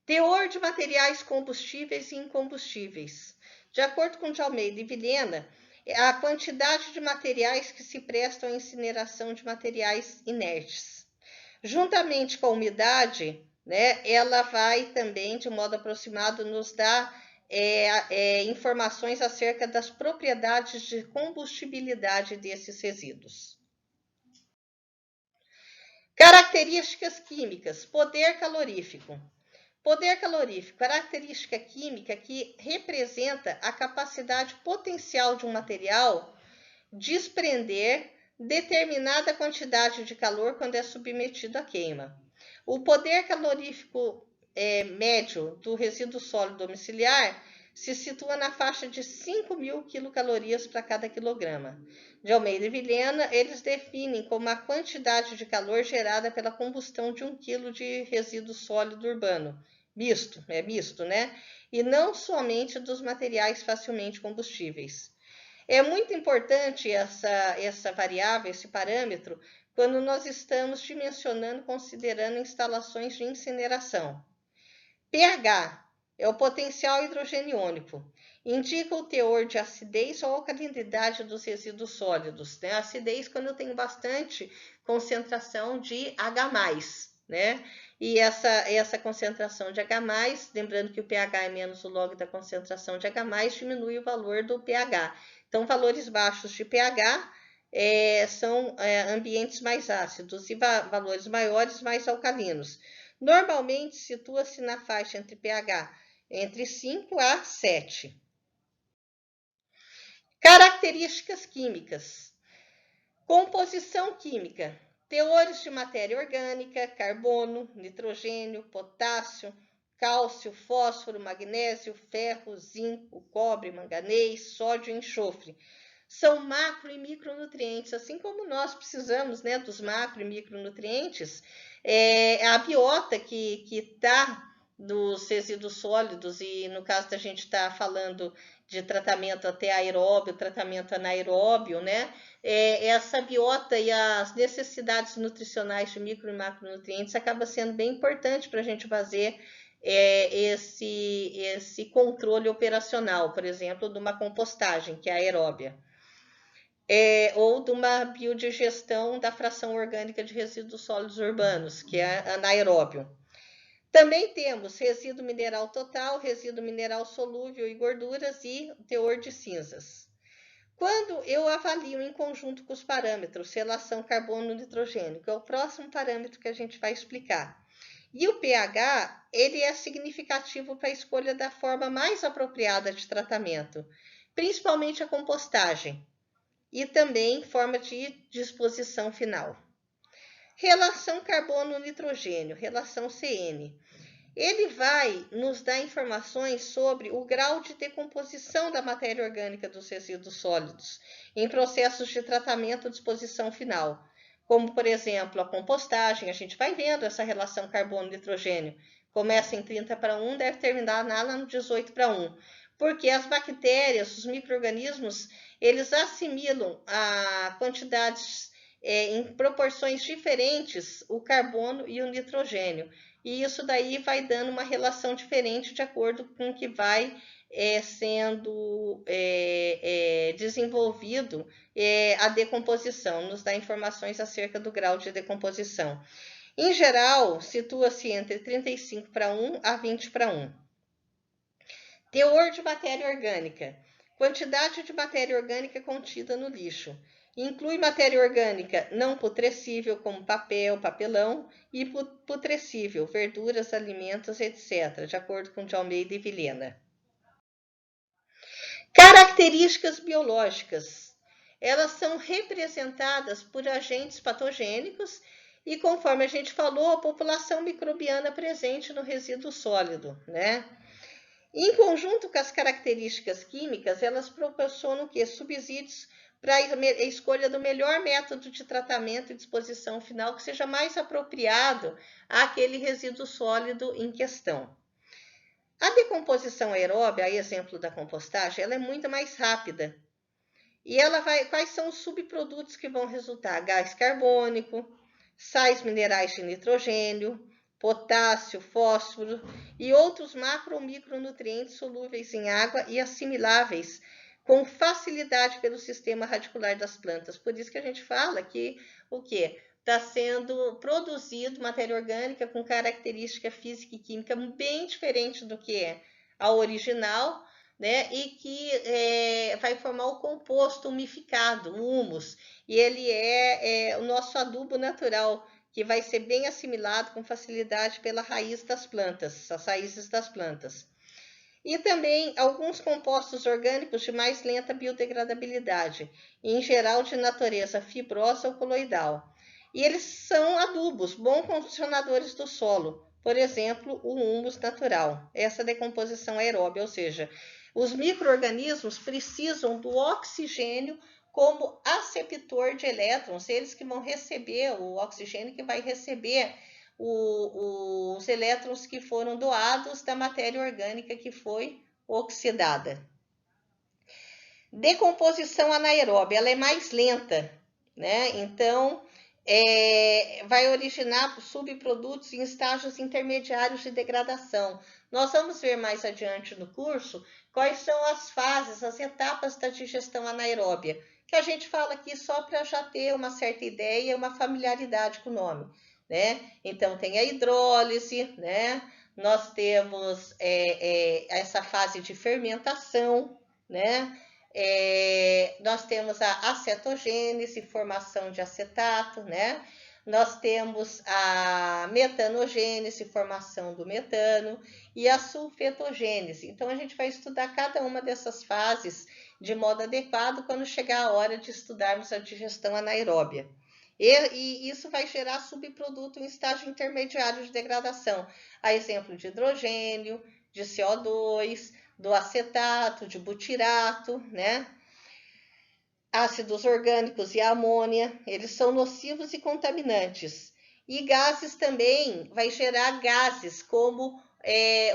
Teor de materiais combustíveis e incombustíveis. De acordo com de Almeida e Vilhena, a quantidade de materiais que se prestam à incineração de materiais inertes. Juntamente com a umidade, né, ela vai também, de modo aproximado, nos dar informações acerca das propriedades de combustibilidade desses resíduos. Características químicas, poder calorífico. Poder calorífico, característica química que representa a capacidade potencial de um material desprender determinada quantidade de calor quando é submetido à queima. O poder calorífico médio do resíduo sólido domiciliar se situa na faixa de 5.000 quilocalorias para cada quilograma. De Almeida e Vilhena, eles definem como a quantidade de calor gerada pela combustão de 1 kg de resíduo sólido urbano, misto, né? E não somente dos materiais facilmente combustíveis. É muito importante essa variável, esse parâmetro, quando nós estamos dimensionando, considerando instalações de incineração. pH é o potencial hidrogeniônico. Indica o teor de acidez ou alcalinidade dos resíduos sólidos. Né? Acidez quando eu tenho bastante concentração de H+, né? E essa concentração de H+, lembrando que o pH é menos o log da concentração de H+, diminui o valor do pH. Então, valores baixos de pH são ambientes mais ácidos e valores maiores mais alcalinos. Normalmente, situa-se na faixa entre pH entre 5 a 7. Características químicas. Composição química. Teores de matéria orgânica, carbono, nitrogênio, potássio, cálcio, fósforo, magnésio, ferro, zinco, cobre, manganês, sódio e enxofre. São macro e micronutrientes, assim como nós precisamos, né, dos macro e micronutrientes, a biota que está dos resíduos sólidos, e no caso da gente estar falando de tratamento até aeróbio, tratamento anaeróbio, né? Essa biota e as necessidades nutricionais de micro e macronutrientes acaba sendo bem importante para a gente fazer esse controle operacional, por exemplo, de uma compostagem, que é aeróbia. Ou de uma biodigestão da fração orgânica de resíduos sólidos urbanos, que é anaeróbio. Também temos resíduo mineral total, resíduo mineral solúvel e gorduras e teor de cinzas. Quando eu avalio em conjunto com os parâmetros, relação carbono-nitrogênio, que é o próximo parâmetro que a gente vai explicar, e o pH, ele é significativo para a escolha da forma mais apropriada de tratamento, principalmente a compostagem, e também forma de disposição final. Relação carbono-nitrogênio, relação CN. Ele vai nos dar informações sobre o grau de decomposição da matéria orgânica dos resíduos sólidos em processos de tratamento de disposição final, como, por exemplo, a compostagem. A gente vai vendo essa relação carbono-nitrogênio. Começa em 30:1, deve terminar lá no 18:1, porque as bactérias, os micro-organismos, eles assimilam a quantidades em proporções diferentes o carbono e o nitrogênio. E isso daí vai dando uma relação diferente de acordo com o que vai sendo desenvolvido a decomposição, nos dá informações acerca do grau de decomposição. Em geral, situa-se entre 35:1 a 20:1. Teor de matéria orgânica. Quantidade de matéria orgânica contida no lixo. Inclui matéria orgânica não putrescível, como papel, papelão, e putrescível, verduras, alimentos, etc., de acordo com de Almeida e Vilhena. Características biológicas. Elas são representadas por agentes patogênicos e, conforme a gente falou, a população microbiana presente no resíduo sólido, né? Em conjunto com as características químicas, elas proporcionam o quê? Subsídios para a escolha do melhor método de tratamento e disposição final que seja mais apropriado àquele resíduo sólido em questão. A decomposição aeróbia, a exemplo da compostagem, ela é muito mais rápida. E quais são os subprodutos que vão resultar? Gás carbônico, sais minerais de nitrogênio, potássio, fósforo e outros macro ou micronutrientes solúveis em água e assimiláveis com facilidade pelo sistema radicular das plantas. Por isso que a gente fala que o quê? Está sendo produzido matéria orgânica com característica física e química bem diferente do que é a original, né? E que vai formar o composto umificado, o humus, e ele é o nosso adubo natural, que vai ser bem assimilado com facilidade pela raiz das plantas, as raízes das plantas. E também alguns compostos orgânicos de mais lenta biodegradabilidade, em geral de natureza fibrosa ou coloidal. E eles são adubos, bons condicionadores do solo, por exemplo, o humus natural, essa decomposição aeróbia, ou seja, os micro-organismos precisam do oxigênio como aceptor de elétrons, eles que vão receber o oxigênio, que vai receber os elétrons que foram doados da matéria orgânica que foi oxidada. Decomposição anaeróbia, ela é mais lenta, né? Então, vai originar subprodutos em estágios intermediários de degradação. Nós vamos ver mais adiante no curso quais são as fases, as etapas da digestão anaeróbia, que a gente fala aqui só para já ter uma certa ideia, uma familiaridade com o nome, né? Então, tem a hidrólise, né? Nós temos essa fase de fermentação, né? Nós temos a acetogênese, formação de acetato, né? Nós temos a metanogênese, formação do metano, e a sulfetogênese. Então, a gente vai estudar cada uma dessas fases de modo adequado quando chegar a hora de estudarmos a digestão anaeróbia. E isso vai gerar subproduto em estágio intermediário de degradação, a exemplo de hidrogênio, de CO2, do acetato, de butirato, né? Ácidos orgânicos e a amônia, eles são nocivos e contaminantes. E gases também, vai gerar gases como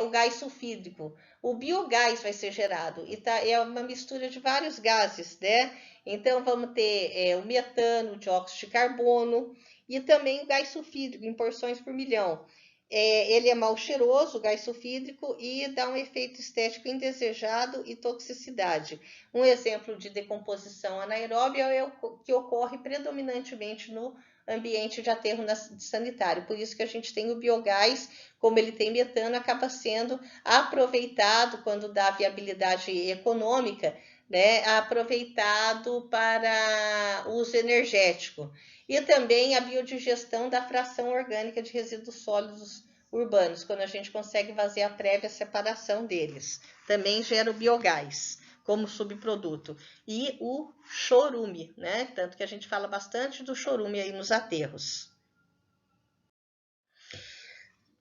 o gás sulfídrico. O biogás vai ser gerado e é uma mistura de vários gases, né? Então vamos ter o metano, o dióxido de carbono e também o gás sulfídrico em porções por milhão. Ele é mal cheiroso, o gás sulfídrico, e dá um efeito estético indesejado e toxicidade. Um exemplo de decomposição anaeróbia é o que ocorre predominantemente no ambiente de aterro sanitário. Por isso que a gente tem o biogás, como ele tem metano, acaba sendo aproveitado quando dá viabilidade econômica, né, aproveitado para uso energético. E também a biodigestão da fração orgânica de resíduos sólidos urbanos, quando a gente consegue fazer a prévia separação deles. Também gera o biogás como subproduto. E o chorume, né? Tanto que a gente fala bastante do chorume aí nos aterros.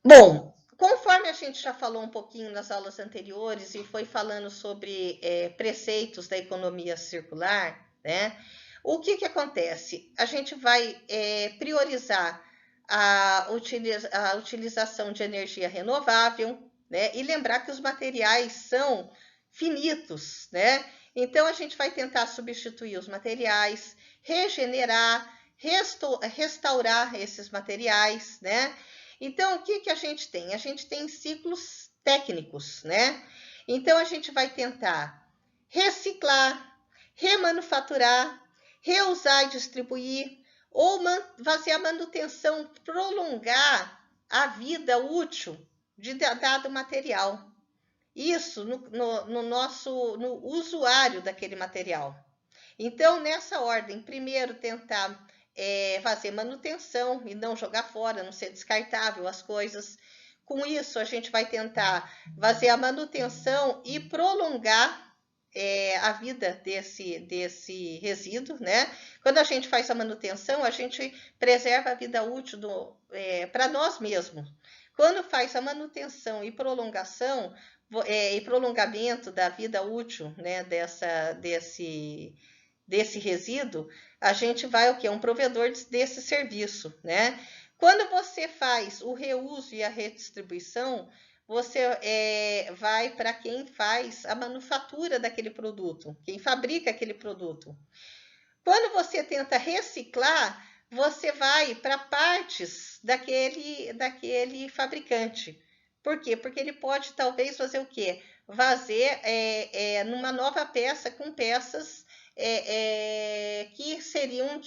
Bom, conforme a gente já falou um pouquinho nas aulas anteriores e foi falando sobre preceitos da economia circular, né? O que acontece? A gente vai priorizar a utilização de energia renovável, né? E lembrar que os materiais são finitos, né? Então a gente vai tentar substituir os materiais, regenerar, restaurar esses materiais, né? Então, o que a gente tem? A gente tem ciclos técnicos, né? Então, a gente vai tentar reciclar, remanufaturar, reusar e distribuir, ou fazer a manutenção, prolongar a vida útil de dado material. Isso no usuário daquele material. Então, nessa ordem, primeiro tentar fazer manutenção e não jogar fora, não ser descartável as coisas. Com isso, a gente vai tentar fazer a manutenção e prolongar a vida desse resíduo, né? Quando a gente faz a manutenção, a gente preserva a vida útil para nós mesmos. Quando faz a manutenção e prolongação e prolongamento da vida útil, né, desse resíduo, a gente vai o quê? Um provedor desse serviço, né? Quando você faz o reuso e a redistribuição, você vai para quem faz a manufatura daquele produto, quem fabrica aquele produto. Quando você tenta reciclar, você vai para partes daquele fabricante. Por quê? Porque ele pode talvez fazer o quê? Fazer numa nova peça com peças que seriam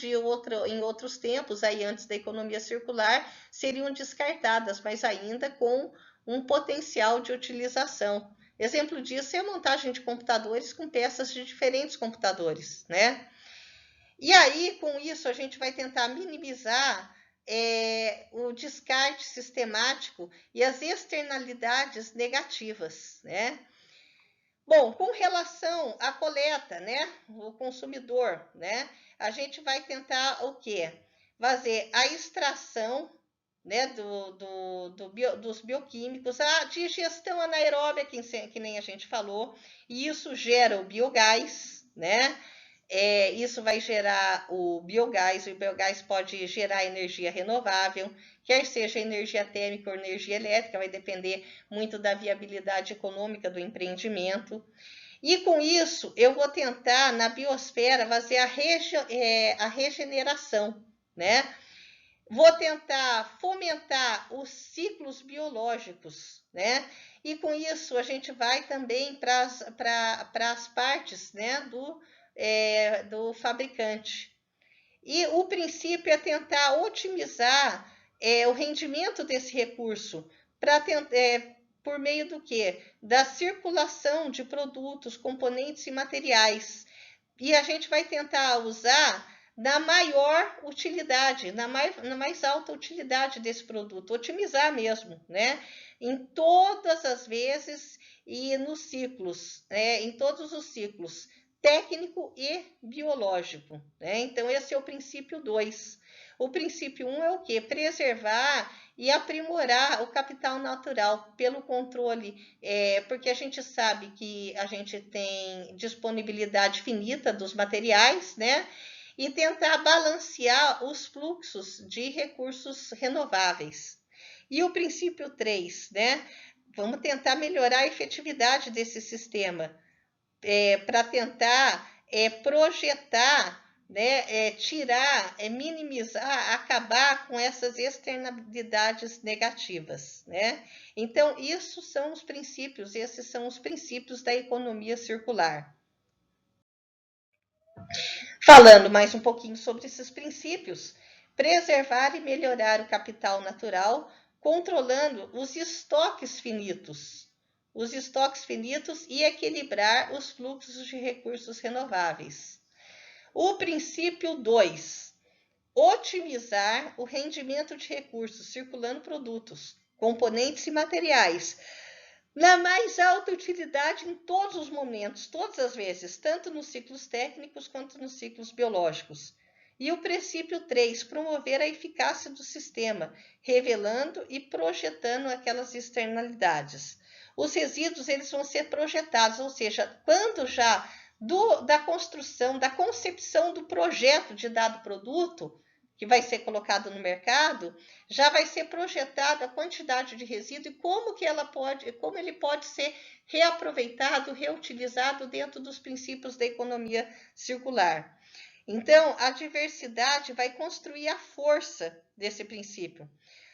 em outros tempos, aí antes da economia circular, seriam descartadas, mas ainda com um potencial de utilização. Exemplo disso é a montagem de computadores com peças de diferentes computadores, né? E aí, com isso, a gente vai tentar minimizar o descarte sistemático e as externalidades negativas, né? Bom, com relação à coleta, né, o consumidor, né, a gente vai tentar o quê? Fazer a extração, né, dos bioquímicos, a digestão anaeróbia, que nem a gente falou, e isso gera o biogás, né? Isso vai gerar o biogás pode gerar energia renovável, quer seja energia térmica ou energia elétrica, vai depender muito da viabilidade econômica do empreendimento. E com isso, eu vou tentar, na biosfera, fazer a regeneração, né? Vou tentar fomentar os ciclos biológicos, né? E com isso, a gente vai também para as partes, né, do fabricante. E o princípio é tentar otimizar o rendimento desse recurso por meio do quê? Da circulação de produtos, componentes e materiais. E a gente vai tentar usar na maior utilidade, na mais alta utilidade desse produto, otimizar mesmo, né? Em todas as vezes e nos ciclos, né? Em todos os ciclos, técnico e biológico, né? Então, esse é o princípio 2. O princípio 1 é o quê? Preservar e aprimorar o capital natural pelo controle, porque a gente sabe que a gente tem disponibilidade finita dos materiais, né? E tentar balancear os fluxos de recursos renováveis. E o princípio 3, né? Vamos tentar melhorar a efetividade desse sistema, para tentar projetar, né, tirar, minimizar, acabar com essas externalidades negativas, né? Então, esses são os princípios da economia circular. Falando mais um pouquinho sobre esses princípios, preservar e melhorar o capital natural, controlando os estoques finitos e equilibrar os fluxos de recursos renováveis. O princípio 2, otimizar o rendimento de recursos, circulando produtos, componentes e materiais, na mais alta utilidade em todos os momentos, todas as vezes, tanto nos ciclos técnicos quanto nos ciclos biológicos. E o princípio 3, promover a eficácia do sistema, revelando e projetando aquelas externalidades. Os resíduos eles vão ser projetados, ou seja, quando já da construção, da concepção do projeto de dado produto, que vai ser colocado no mercado, já vai ser projetada a quantidade de resíduo e como ele pode ser reaproveitado, reutilizado dentro dos princípios da economia circular. Então, a diversidade vai construir a força desse princípio.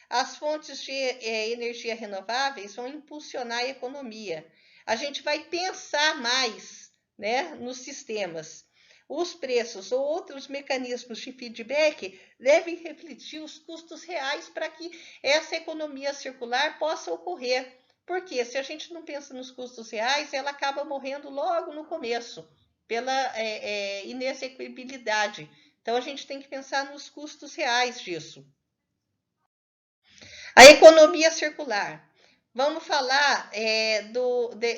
As fontes de energia renováveis vão impulsionar a economia. A gente vai pensar mais, né, nos sistemas. Os preços ou outros mecanismos de feedback devem refletir os custos reais para que essa economia circular possa ocorrer. Porque se a gente não pensa nos custos reais, ela acaba morrendo logo no começo, pela inexequibilidade. Então, a gente tem que pensar nos custos reais disso. A economia circular. Vamos falar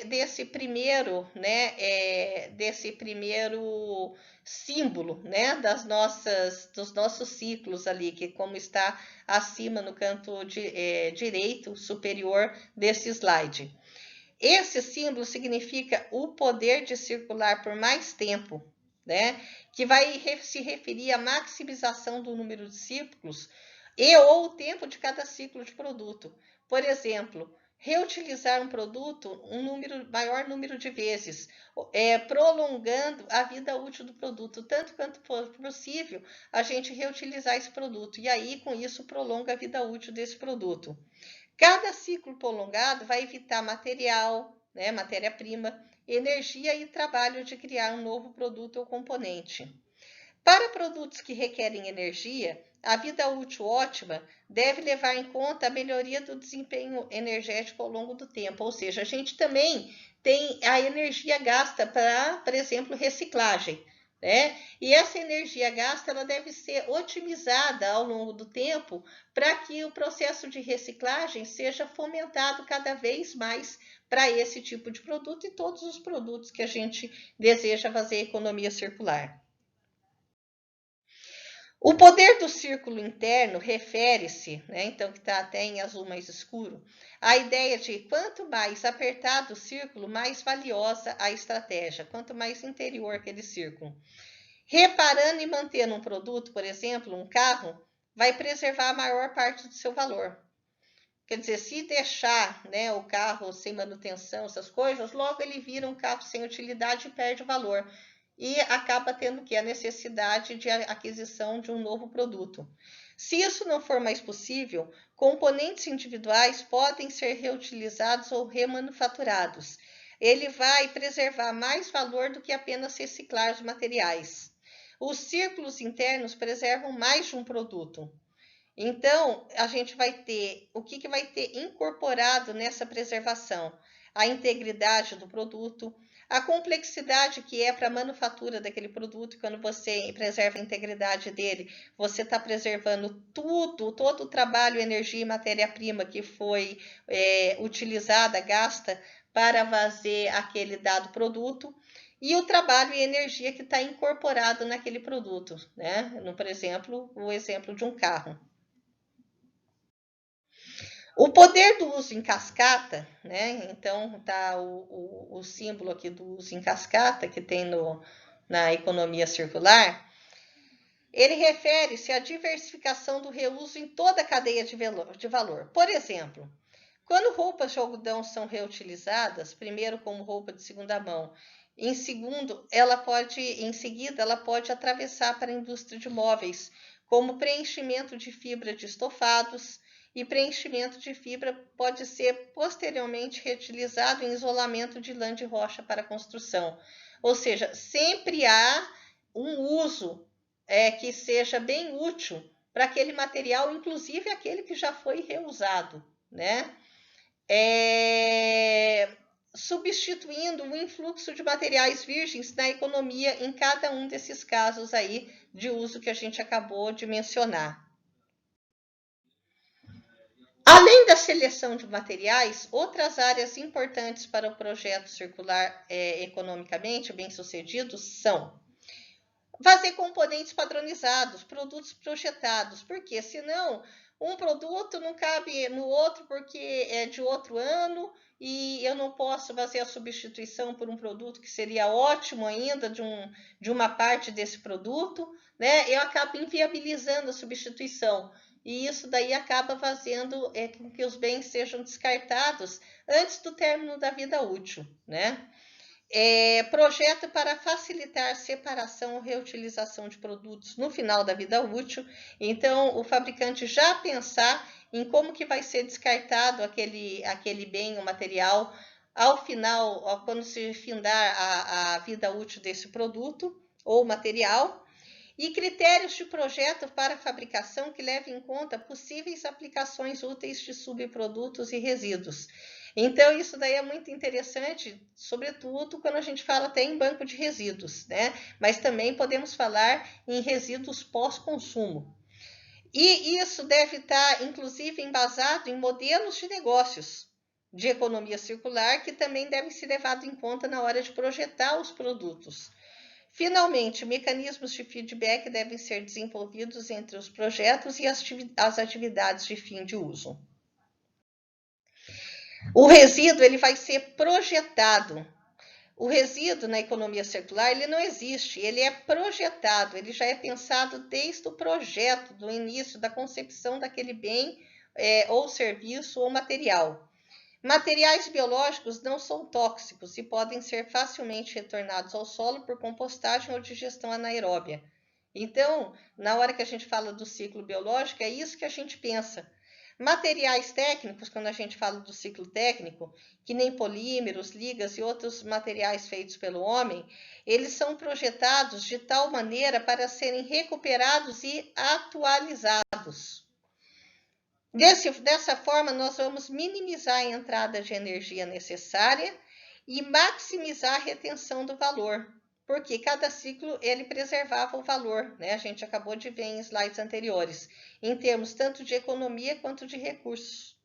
desse primeiro, né, desse primeiro símbolo, né, dos nossos ciclos ali, que como está acima no canto direito superior desse slide. Esse símbolo significa o poder de circular por mais tempo, né, que vai se referir à maximização do número de ciclos ou o tempo de cada ciclo de produto. Por exemplo, reutilizar um produto maior número de vezes, prolongando a vida útil do produto, tanto quanto for possível, a gente reutilizar esse produto, e aí, com isso, prolonga a vida útil desse produto. Cada ciclo prolongado vai evitar material, né, matéria-prima, energia e trabalho de criar um novo produto ou componente. Para produtos que requerem energia, a vida útil ótima deve levar em conta a melhoria do desempenho energético ao longo do tempo, ou seja, a gente também tem a energia gasta para, por exemplo, reciclagem, né? E essa energia gasta ela deve ser otimizada ao longo do tempo para que o processo de reciclagem seja fomentado cada vez mais para esse tipo de produto e todos os produtos que a gente deseja fazer economia circular. O poder do círculo interno refere-se, né, então que está até em azul mais escuro, à ideia de quanto mais apertado o círculo, mais valiosa a estratégia, quanto mais interior aquele círculo. Reparando e mantendo um produto, por exemplo, um carro, vai preservar a maior parte do seu valor. Quer dizer, se deixar, né, o carro sem manutenção, essas coisas, logo ele vira um carro sem utilidade e perde o valor. E acaba tendo a necessidade de aquisição de um novo produto. Se isso não for mais possível, componentes individuais podem ser reutilizados ou remanufaturados. Ele vai preservar mais valor do que apenas reciclar os materiais. Os círculos internos preservam mais de um produto. Então, a gente vai ter, o que vai ter incorporado nessa preservação? A integridade do produto, a complexidade que é para a manufatura daquele produto, quando você preserva a integridade dele, você está preservando todo o trabalho, energia e matéria-prima que foi utilizada, gasta para fazer aquele dado produto, e o trabalho e energia que está incorporado naquele produto, né? Por exemplo, o exemplo de um carro. O poder do uso em cascata, né? Então tá o símbolo aqui do uso em cascata que tem na economia circular. Ele refere-se à diversificação do reuso em toda a cadeia de valor. Por exemplo, Quando roupas de algodão são reutilizadas, primeiro como roupa de segunda mão, em seguida ela pode atravessar para a indústria de móveis, como preenchimento de fibra de estofados, e preenchimento de fibra pode ser posteriormente reutilizado em isolamento de lã de rocha para construção. Ou seja, sempre há um uso que seja bem útil para aquele material, inclusive aquele que já foi reusado, né? Substituindo o influxo de materiais virgens na economia em cada um desses casos aí de uso que a gente acabou de mencionar. Além da seleção de materiais, outras áreas importantes para o projeto circular economicamente bem-sucedido são fazer componentes padronizados, produtos projetados, porque senão um produto não cabe no outro porque é de outro ano e eu não posso fazer a substituição por um produto que seria ótimo ainda de uma parte desse produto, né? Eu acabo inviabilizando a substituição. E isso daí acaba fazendo com que os bens sejam descartados antes do término da vida útil, né? Projeto para facilitar separação ou reutilização de produtos no final da vida útil. Então, o fabricante já pensar em como que vai ser descartado aquele bem ou material ao final, quando se findar a vida útil desse produto ou material. E critérios de projeto para fabricação que levem em conta possíveis aplicações úteis de subprodutos e resíduos. Então, isso daí é muito interessante, sobretudo quando a gente fala até em banco de resíduos, né? Mas também podemos falar em resíduos pós-consumo. E isso deve estar, inclusive, embasado em modelos de negócios de economia circular que também devem ser levados em conta na hora de projetar os produtos. Finalmente, mecanismos de feedback devem ser desenvolvidos entre os projetos e as atividades de fim de uso. O resíduo ele vai ser projetado. O resíduo na economia circular ele não existe, ele é projetado, ele já é pensado desde o projeto, do início, da concepção daquele bem ou serviço ou material. Materiais biológicos não são tóxicos e podem ser facilmente retornados ao solo por compostagem ou digestão anaeróbia. Então, na hora que a gente fala do ciclo biológico, é isso que a gente pensa. Materiais técnicos, quando a gente fala do ciclo técnico, que nem polímeros, ligas e outros materiais feitos pelo homem, eles são projetados de tal maneira para serem recuperados e atualizados. Dessa forma, nós vamos minimizar a entrada de energia necessária e maximizar a retenção do valor, porque cada ciclo ele preservava o valor, né? A gente acabou de ver em slides anteriores, em termos tanto de economia quanto de recursos.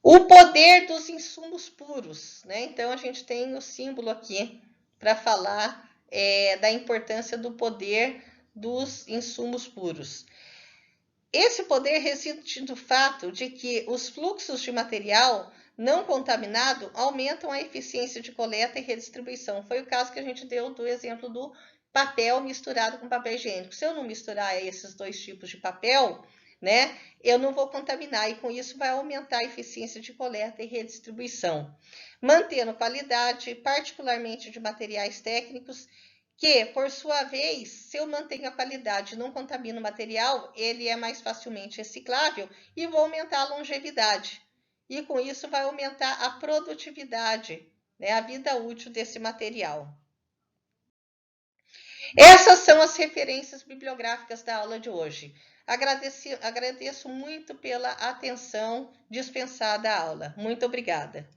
O poder dos insumos puros, né? Então, a gente tem o símbolo aqui para falar da importância do poder dos insumos puros. Esse poder reside no fato de que os fluxos de material não contaminado aumentam a eficiência de coleta e redistribuição. Foi o caso que a gente deu do exemplo do papel misturado com papel higiênico. Se eu não misturar esses dois tipos de papel, né, eu não vou contaminar e com isso vai aumentar a eficiência de coleta e redistribuição. Mantendo qualidade, particularmente de materiais técnicos, que, por sua vez, se eu mantenho a qualidade e não contamino o material, ele é mais facilmente reciclável e vou aumentar a longevidade. E com isso vai aumentar a produtividade, né, a vida útil desse material. Essas são as referências bibliográficas da aula de hoje. Agradeço muito pela atenção dispensada à aula. Muito obrigada.